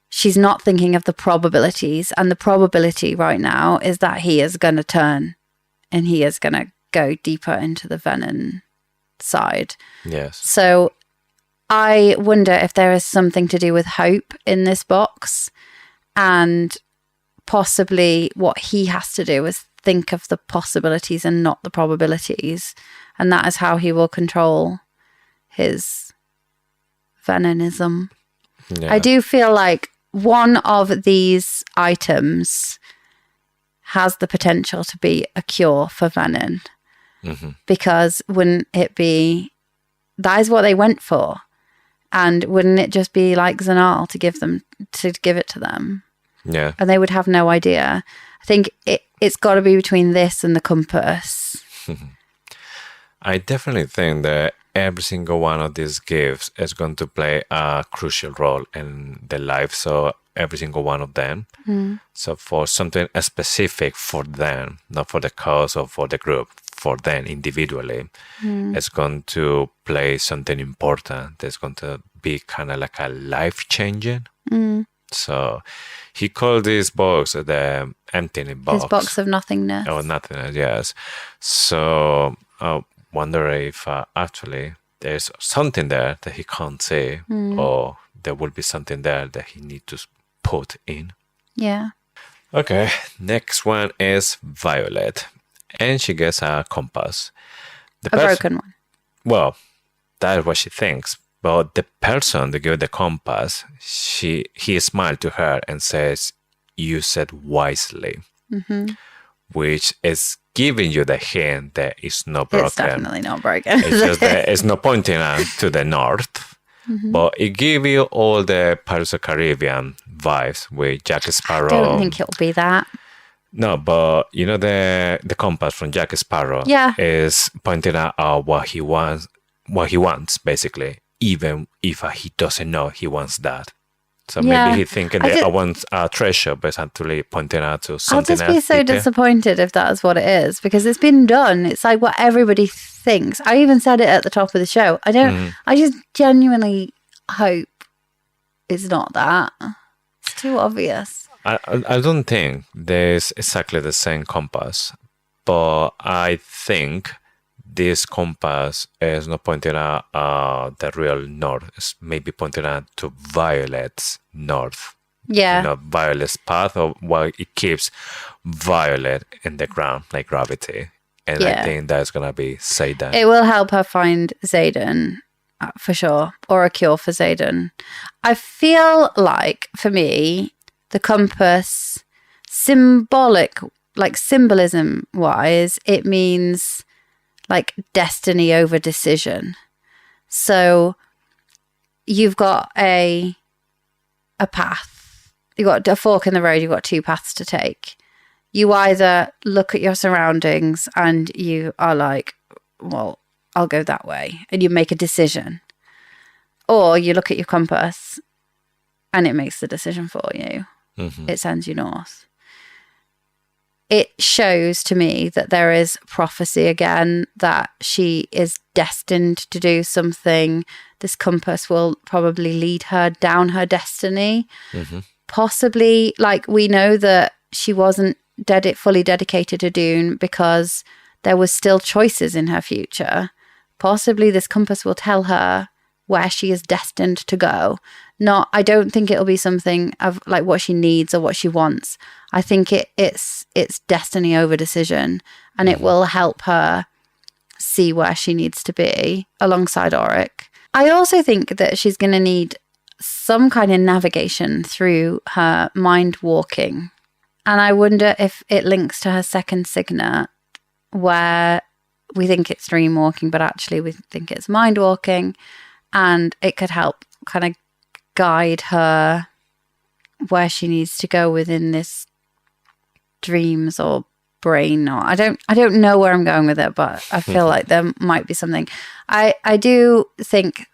She's not thinking of the probabilities. And the probability right now is that he is going to turn and he is going to go deeper into the venom side. Yes. So I wonder if there is something to do with hope in this box, and possibly what he has to do is think of the possibilities and not the probabilities. And that is how he will control his venomism. Yeah. I do feel like one of these items has the potential to be a cure for venom. Mm-hmm. Because wouldn't it be, that is what they went for. And wouldn't it just be like Zanal to give it to them? Yeah. And they would have no idea. I think it's got to be between this and the compass. I definitely think that every single one of these gifts is going to play a crucial role in the lives of every single one of them. So for something specific for them, not for the cause or for the group, for them individually, it's going to play something important. It's going to be kind of like a life-changing. So he called this box the empty box. His box of nothingness. Oh, nothingness, yes. So I wonder if actually there's something there that he can't see, or there will be something there that he needs to put in. Yeah. Okay, next one is Violet. And she gets a compass. A broken one. Well, that's what she thinks. But the person that gave the compass, he smiled to her and says, "Use it wisely," which is giving you the hint that it's not broken. It's definitely not broken. It's just that it's not pointing to the north. But it gives you all the Pirates of the Caribbean vibes with Jack Sparrow. I don't think it'll be that. No, but you know the compass from Jack Sparrow is pointing out what he wants, basically, even if he doesn't know he wants that. So maybe he's thinking that I want a treasure, but it's actually pointing out to something else. I'll just be so disappointed if that is what it is, because it's been done. It's like what everybody thinks. I even said it at the top of the show. I just genuinely hope it's not that. It's too obvious. I don't think there's exactly the same compass, but I think this compass is not pointing out the real north. It's maybe pointing out to Violet's north. Yeah. You know, Violet's path, or why it keeps Violet in the ground, like gravity. And I think that's going to be Zayden. It will help her find Zayden, for sure, or a cure for Zayden. I feel like, for me, the compass, symbolism wise, it means like destiny over decision. So you've got a path, you've got a fork in the road, you've got two paths to take. You either look at your surroundings and you are like, well, I'll go that way, and you make a decision. Or you look at your compass and it makes the decision for you. It sends you north. It shows to me that there is prophecy again, that she is destined to do something. This compass will probably lead her down her destiny. Possibly, like, we know that she wasn't fully dedicated to Dune because there was still choices in her future. Possibly this compass will tell her where she is destined to go. I don't think it'll be something of like what she needs or what she wants. I think it's destiny over decision, and it will help her see where she needs to be alongside Auric. I also think that she's going to need some kind of navigation through her mind walking. And I wonder if it links to her second signet, where we think it's dream walking, but actually we think it's mind walking. And it could help kind of guide her where she needs to go within this dreams or brain. Or I don't know where I'm going with it, but I feel like there might be something. I do think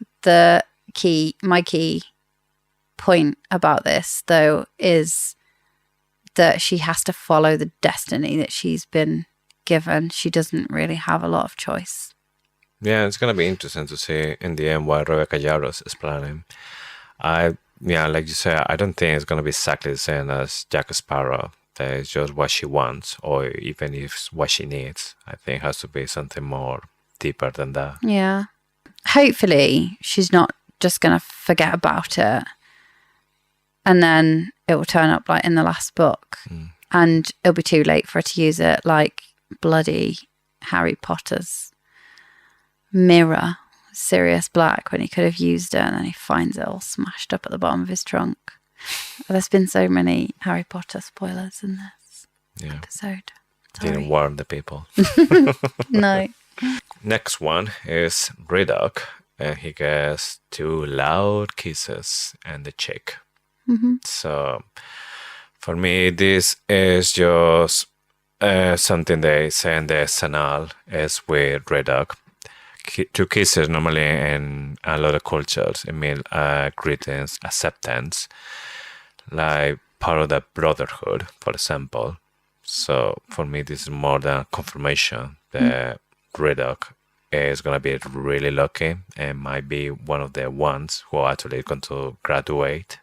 my key point about this, though, is that she has to follow the destiny that she's been given. She doesn't really have a lot of choice. Yeah, it's going to be interesting to see in the end what Rebecca Yarros is planning. Like you said, I don't think it's going to be exactly the same as Jack Sparrow. That it's just what she wants, or even if it's what she needs. I think it has to be something more deeper than that. Yeah. Hopefully, she's not just going to forget about it, and then it will turn up like in the last book, and it'll be too late for her to use it, like bloody Harry Potter's mirror, Sirius Black, when he could have used it, and then he finds it all smashed up at the bottom of his trunk. There's been so many Harry Potter spoilers in this episode. Sorry. Didn't warn the people. No. Next one is Ridoc, and he gets 2 loud kisses and the cheek. So for me, this is just something they say in the Sanal is with Ridoc. to kisses normally in a lot of cultures, it means greetings, acceptance, like part of the brotherhood, for example. So for me, this is more than confirmation that Ridoc is going to be really lucky and might be one of the ones who are actually going to graduate.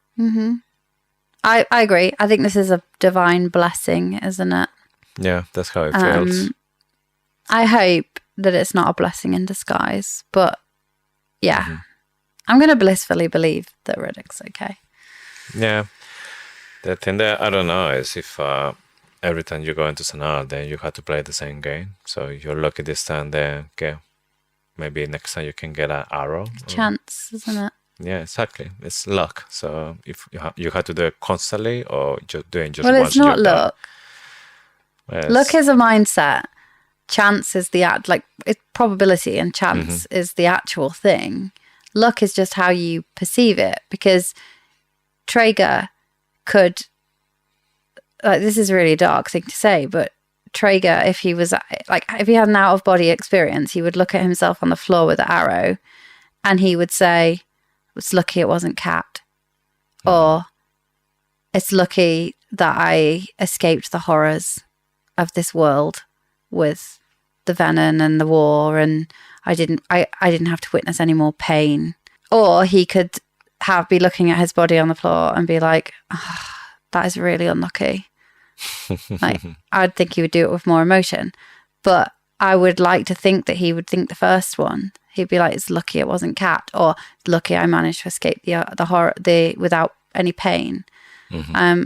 I agree. I think this is a divine blessing, isn't it? Yeah, that's how it feels. I hope that it's not a blessing in disguise, but yeah, I'm going to blissfully believe that Ridoc's okay. Yeah. The thing that I don't know is if every time you go into Sanar, then you have to play the same game. So you're lucky this time, then okay, maybe next time you can get an arrow. Chance, isn't it? Yeah, exactly. It's luck. So if you have to do it constantly or just doing just well, once. It's not luck. Well, luck is a mindset. Chance is the it's probability, and chance is the actual thing. Luck is just how you perceive it, because Traeger could, this is a really dark thing to say, but Traeger, if he was if he had an out of body experience, he would look at himself on the floor with an arrow and he would say, "It's lucky it wasn't Cat," or "It's lucky that I escaped the horrors of this world with the venom and the war, and I didn't have to witness any more pain." Or he could be looking at his body on the floor and be like, "Oh, that is really unlucky." I'd think he would do it with more emotion, but I would like to think that he would think the first one. He'd be like, "It's lucky it wasn't Cat," or "It's lucky I managed to escape the horror without any pain."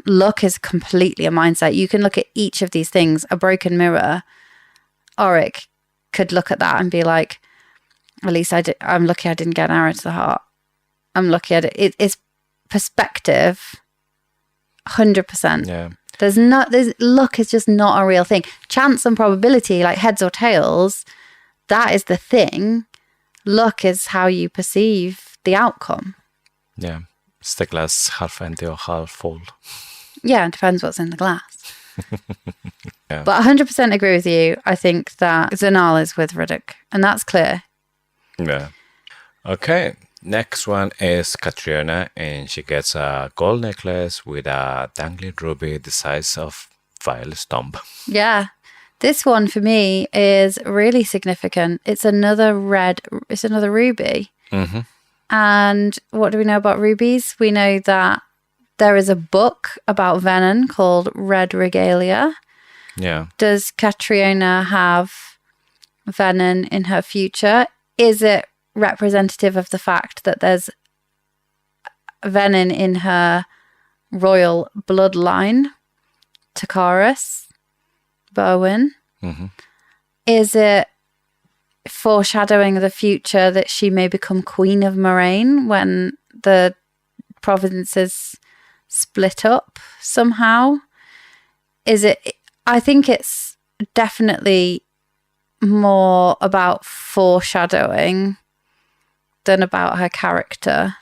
Luck is completely a mindset. You can look at each of these things. A broken mirror, Auric could look at that and be like, "At least I'm lucky I didn't get an arrow to the heart. I'm lucky I did." It's perspective, 100%. Yeah. There's luck is just not a real thing. Chance and probability, like heads or tails, that is the thing. Luck is how you perceive the outcome. Yeah. It's the glass half empty or half full. Yeah, it depends what's in the glass. Yeah. But 100% agree with you. I think that Zanal is with Ridoc, and that's clear. Yeah. Okay. Next one is Katriona, and she gets a gold necklace with a dangling ruby the size of Violet's thumb. Yeah. This one for me is really significant. It's another ruby. And what do we know about rubies? We know that there is a book about venom called Red Regalia. Yeah. Does Katriona have venom in her future? Is it representative of the fact that there's venom in her royal bloodline, Takaris, Bowen? Is it foreshadowing the future that she may become Queen of Moraine when the provinces split up somehow? I think it's definitely more about foreshadowing than about her character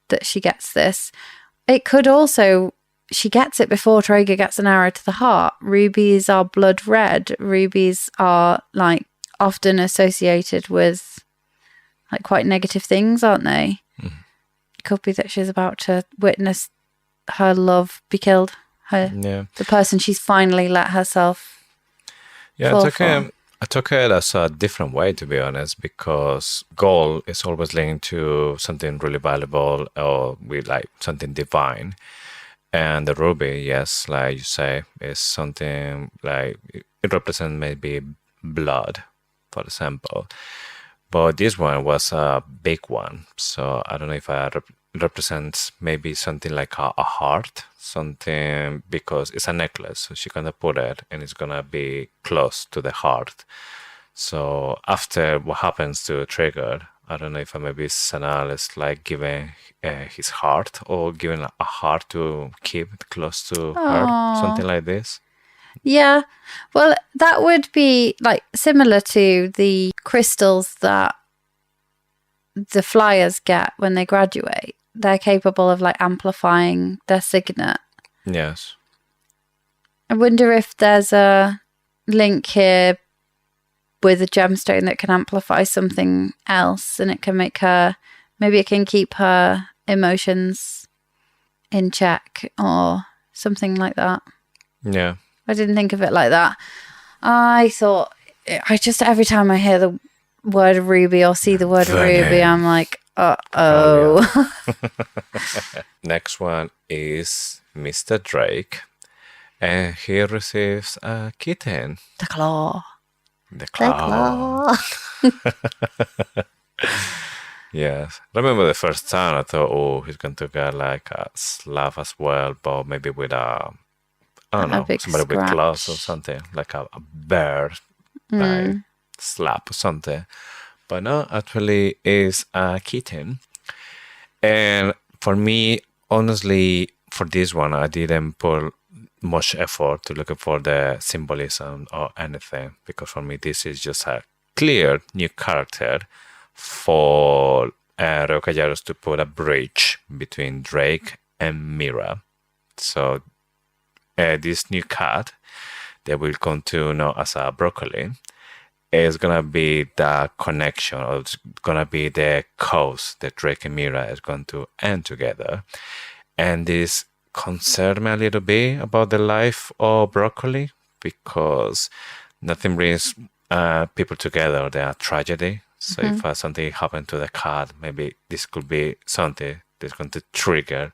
that she gets this. It could also, she gets it before Traeger gets an arrow to the heart. Rubies are blood red. Rubies are often associated with quite negative things, aren't they? It could be that she's about to witness her love be killed. The person she's finally let herself fall for. I took it as a different way, to be honest, because gold is always linked to something really valuable or with something divine. And the ruby, yes, like you say, is something it represents maybe blood, for example. But this one was a big one. So I don't know if it represents maybe something like a heart, something, because it's a necklace. So she's going to put it and it's going to be close to the heart. So after what happens to Trigger, I don't know if maybe Sanal is giving his heart or giving a heart to keep close to her, something like this. Yeah, well, that would be similar to the crystals that the flyers get when they graduate. They're capable of amplifying their signet. Yes. I wonder if there's a link here with a gemstone that can amplify something else, and it can make her, maybe it can keep her emotions in check or something like that. Yeah. I didn't think of it like that. I thought, every time I hear the word ruby or see the word ruby, I'm like, uh-oh. Next one is Mr. Drake. And he receives a kitten. The claw. The claw. Yes. Remember the first time I thought, oh, he's going to get like a slap as well, but maybe with I don't know, somebody with claws or something, like a bear like slap or something. But no, actually is a kitten. And for me, honestly, for this one, I didn't put much effort to look for the symbolism or anything, because for me, this is just a clear new character for Ridoc to put a bridge between Drake and Mira. So this new cat that will come to know as a broccoli is gonna be the connection, or it's gonna be the cause that Drake and Mira is going to end together. And this concerned me a little bit about the life of broccoli, because nothing brings people together than a tragedy. So if something happened to the cat, maybe this could be something that's going to trigger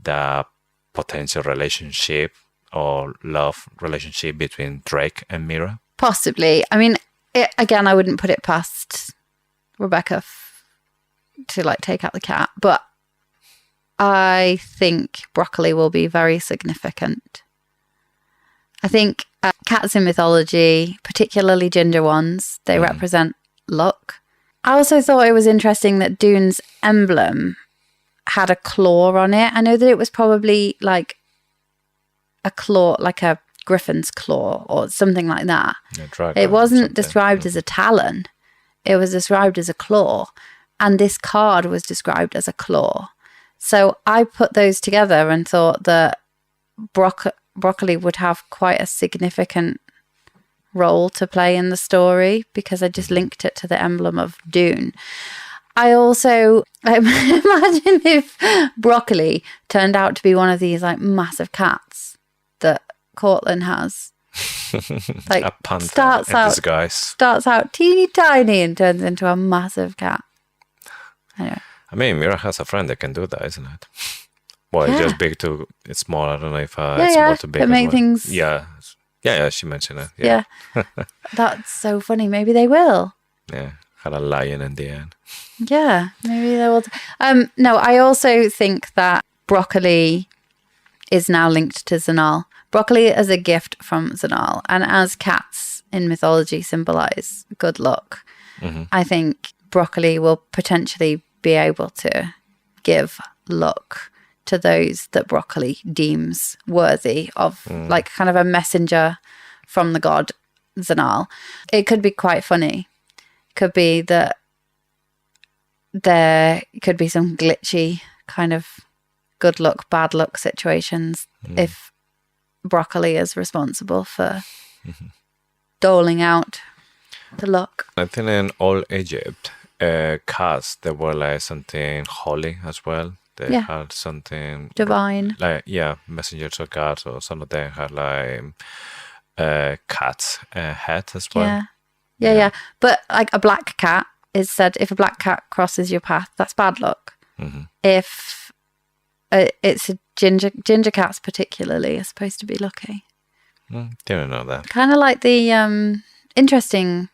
the potential relationship or love relationship between Drake and Mira. Possibly. I mean, again, I wouldn't put it past Rebecca to like take out the cat, but I think broccoli will be very significant. I think cats in mythology, particularly ginger ones, they represent luck. I also thought it was interesting that Dune's emblem had a claw on it. I know that it was probably like a claw, like a griffin's claw or something like that. It wasn't described as a talon. It was described as a claw. And this card was described as a claw. So I put those together and thought that broccoli would have quite a significant role to play in the story, because I just linked it to the emblem of Dune. I also imagine if broccoli turned out to be one of these like massive cats that Cortland has. Like a panther in disguise. Starts out teeny tiny and turns into a massive cat. Anyway. I mean, Mira has a friend that can do that, isn't it? Well, it's just big to it's small. I don't know if it's small to big. Can make things. Yeah, she mentioned it. Yeah. That's so funny. Maybe they will. Yeah, had a lion in the end. Yeah, maybe they will. No, I also think that broccoli is now linked to Zanal. Broccoli is a gift from Zanal, and as cats in mythology symbolize good luck, I think broccoli will potentially be able to give luck to those that broccoli deems worthy of, like kind of a messenger from the god Zanal. It could be quite funny. It could be that there could be some glitchy kind of good luck, bad luck situations if broccoli is responsible for doling out the luck. I think in old Egypt, cats, they were like something holy as well. They had something divine, like messengers of God, or some of them had like cat's head as well. Yeah. But like a black cat is said, if a black cat crosses your path, that's bad luck. If it's a ginger cats particularly are supposed to be lucky. Didn't know that. Kind of like the interesting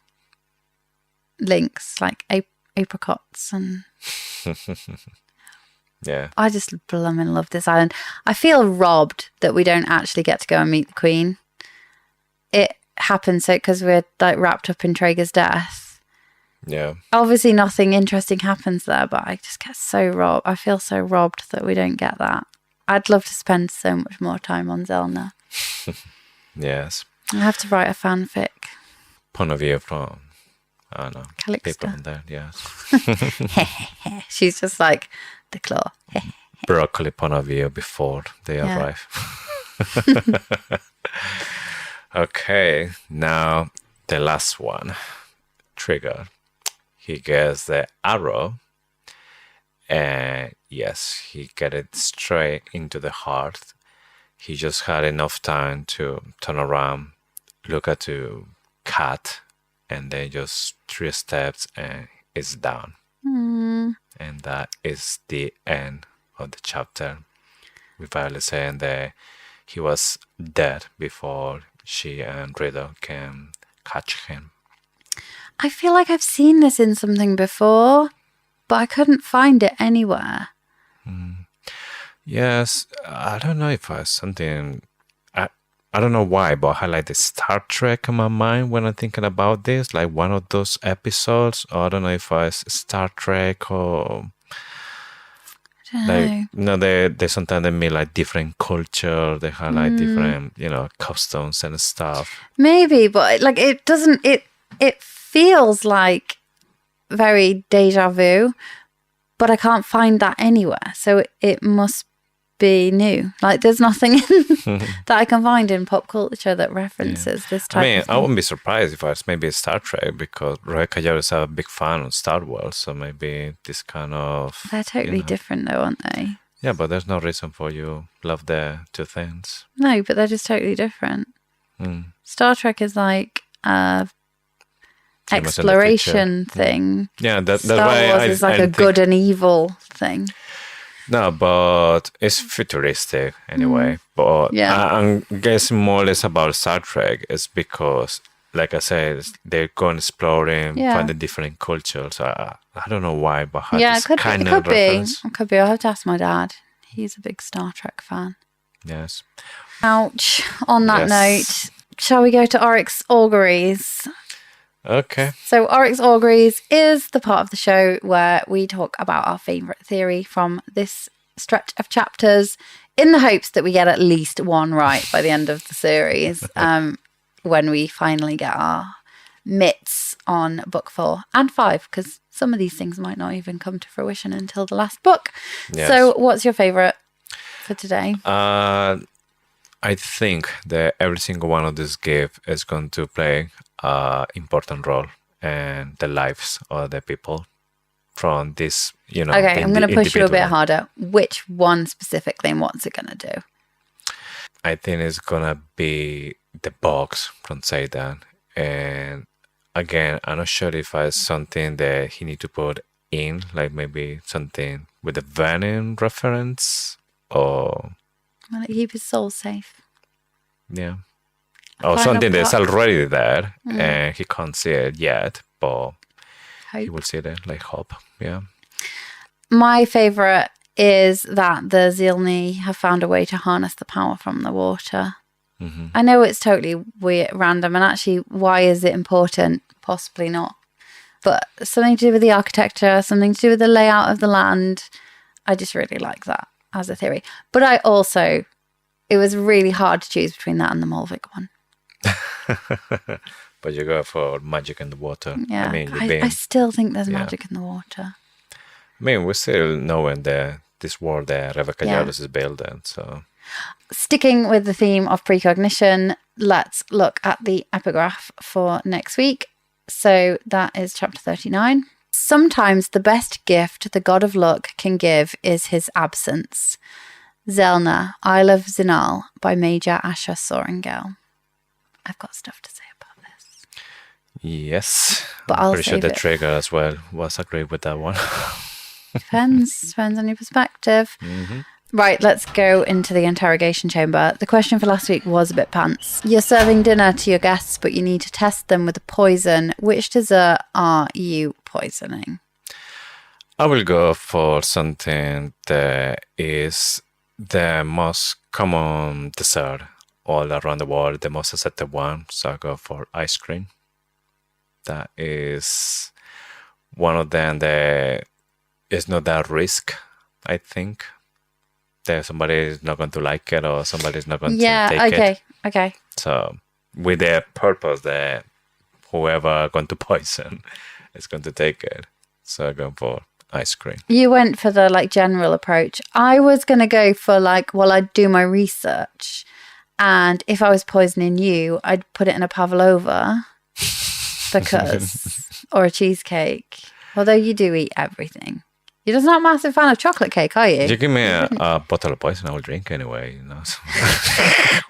links, like apricots and. Yeah. I just blooming love this island. I feel robbed that we don't actually get to go and meet the Queen. It happens so because we're like wrapped up in Traeger's death. Yeah. Obviously nothing interesting happens there, but I just get so robbed. I feel so robbed that we don't get that. I'd love to spend so much more time on Zelna. Yes. I have to write a fanfic. Point of view from, I don't know, Calixta. people on there, yes. She's just like the claw. Broccoli point of view before they arrive. Okay, now the last one. trigger. He gets the arrow, and yes, he get it straight into the heart. He just had enough time to turn around, look at the cat, and then just 3 steps and it's down. And that is the end of the chapter. With Violet saying that he was dead before she and Ridoc can catch him. I feel like I've seen this in something before, but I couldn't find it anywhere. Yes, I don't know if it's something. I don't know why, but I had like the Star Trek in my mind when I'm thinking about this, like one of those episodes. Or I don't know if it's Star Trek or like they sometimes they meet like different culture. They have like different customs and stuff. Maybe, but like it doesn't. It feels like very deja vu, but I can't find that anywhere. So it must be new. Like there's nothing that I can find in pop culture that references this type of thing. I wouldn't be surprised if it's maybe Star Trek, because Rebecca Yarros is a big fan of Star Wars, so maybe this kind of... They're totally different though, aren't they? Yeah, but there's no reason for you love the two things. No, but they're just totally different. Star Trek is like exploration thing. Yeah, that's Star why Wars is like a good and evil thing. No, but it's futuristic anyway. But I'm guessing more or less about Star Trek is because, like I said, they're going exploring, finding different cultures. I don't know why, but it could be. It could be. I'll have to ask my dad. He's a big Star Trek fan. Yes. Ouch. On that note, shall we go to Oryx Auguries? Okay. So Oryx Auguries is the part of the show where we talk about our favourite theory from this stretch of chapters in the hopes that we get at least one right by the end of the series when we finally get our mitts on book 4 and 5, because some of these things might not even come to fruition until the last book. Yes. So what's your favourite for today? I think that every single one of this gift is going to play an important role in the lives of the people from this, Okay, I'm going to push you a bit harder. Which one specifically, and what's it going to do? I think it's going to be the box from Satan. And again, I'm not sure if it's something that he need to put in, like maybe something with a venom reference or... Well, keep his soul safe. Yeah. Or something that's already there and he can't see it yet, but he will see it, like hope. Yeah. My favourite is that the Zilni have found a way to harness the power from the water. I know it's totally weird, random, and actually, why is it important? Possibly not. But something to do with the architecture, something to do with the layout of the land. I just really like that as a theory. But it was really hard to choose between that and the Molvic one. But you go for magic in the water. Yeah, I still think there's magic in the water. I mean, we still know in this world that Rebecca Yarros is building, so... Sticking with the theme of precognition, let's look at the epigraph for next week. So that is chapter 39. Sometimes the best gift the god of luck can give is his absence. Zelna, Isle of Zinal by Major Asher Sorengel. I've got stuff to say about this. Yes. But I'm I'll pretty sure save the trigger as well was agreed with that one. Depends on your perspective. Right, let's go into the interrogation chamber. The question for last week was a bit pants. You're serving dinner to your guests, but you need to test them with a poison. Which dessert are you poisoning? I will go for something that is the most common dessert all around the world, the most accepted one. So I'll go for ice cream. That is one of them that is not that risk, I think. That somebody is not going to like it or somebody is not going to take it. Okay. So with the purpose that whoever going to poison is going to take it. So I go for ice cream. You went for the general approach. I was going to go for I'd do my research, and if I was poisoning you, I'd put it in a pavlova because or a cheesecake. Although you do eat everything. You're just not a massive fan of chocolate cake, are you? You give me a bottle of poison, I will drink anyway. You know, so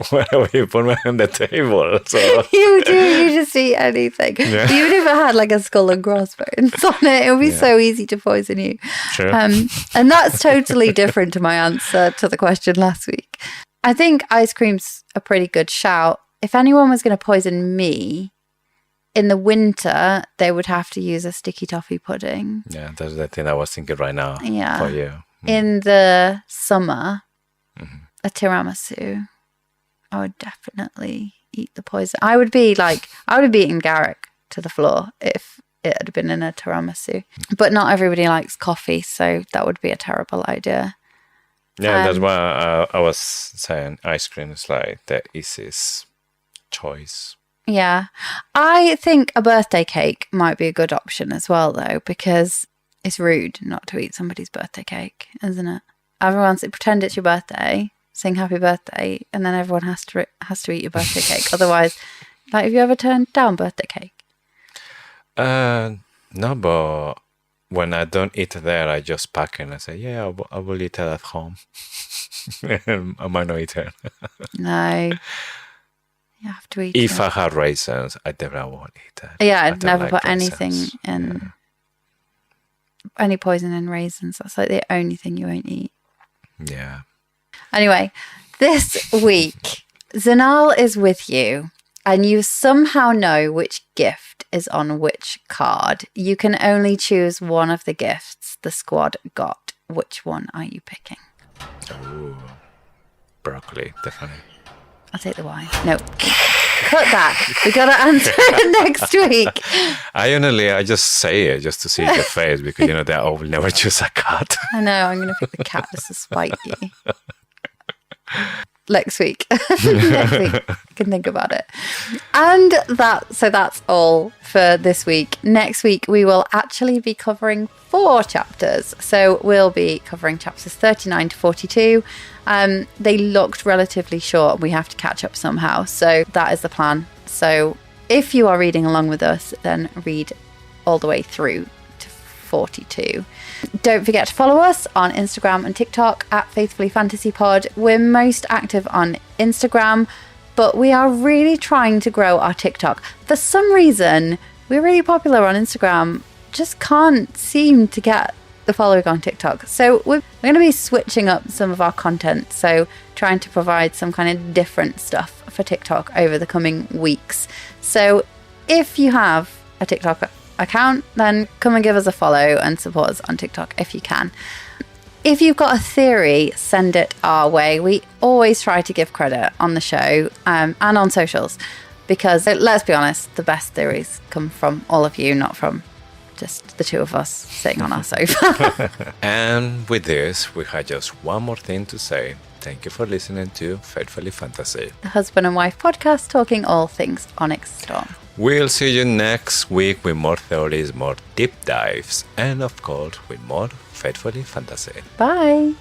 wherever you put me on the table. So. You do. You just eat anything. Yeah. Even if it had like a skull and crossbones on it, it would be so easy to poison you. Sure. And that's totally different to my answer to the question last week. I think ice cream's a pretty good shout. If anyone was going to poison me, in the winter, they would have to use a sticky toffee pudding. Yeah, that's the thing I was thinking right now for you. In the summer, a tiramisu, I would definitely eat the poison. I would be beating Garrick to the floor if it had been in a tiramisu. But not everybody likes coffee, so that would be a terrible idea. Yeah, that's why I was saying ice cream is like the easiest choice. Yeah. I think a birthday cake might be a good option as well, though, because it's rude not to eat somebody's birthday cake, isn't it? Everyone's pretend it's your birthday, sing happy birthday, and then everyone has to eat your birthday cake. Otherwise, like, have you ever turned down birthday cake? No, but when I don't eat it there, I just pack it and I say, yeah, I will eat it at home. I might not eat it. No. You have to eat it. If I had raisins, I definitely won't eat it. Yeah, I'd never like put raisins. anything in, any poison in raisins. That's like the only thing you won't eat. Yeah. Anyway, this week, Zanal is with you, and you somehow know which gift is on which card. You can only choose one of the gifts the squad got. Which one are you picking? Ooh, broccoli, definitely. I'll take the wine. No, cut that. We got to answer it next week. I just say it just to see your face because you know that I will never choose a cat. I know, I'm going to pick the cat just to spite you. Next week. Next week. I can think about it. And that's all for this week. Next week, we will actually be covering 4 chapters. So we'll be covering chapters 39 to 42. They looked relatively short. We have to catch up somehow. So that is the plan. So if you are reading along with us, then read all the way through to 42. Don't forget to follow us on Instagram and TikTok at Faithfully Fantasy Pod. We're most active on Instagram, but we are really trying to grow our TikTok. For some reason, we're really popular on Instagram, just can't seem to get the following on TikTok. So we're going to be switching up some of our content, so trying to provide some kind of different stuff for TikTok over the coming weeks. So if you have a TikTok account, then come and give us a follow and support us on TikTok if you can. If you've got a theory, send it our way. We always try to give credit on the show and on socials, because let's be honest, the best theories come from all of you, not from just the two of us sitting on our sofa. And with this, we had just one more thing to say. Thank you for listening to Faithfully Fantasy, The husband and wife podcast talking all things Onyx Storm. We'll see you next week with more theories, more deep dives, and of course with more Faithfully Fantasy. Bye.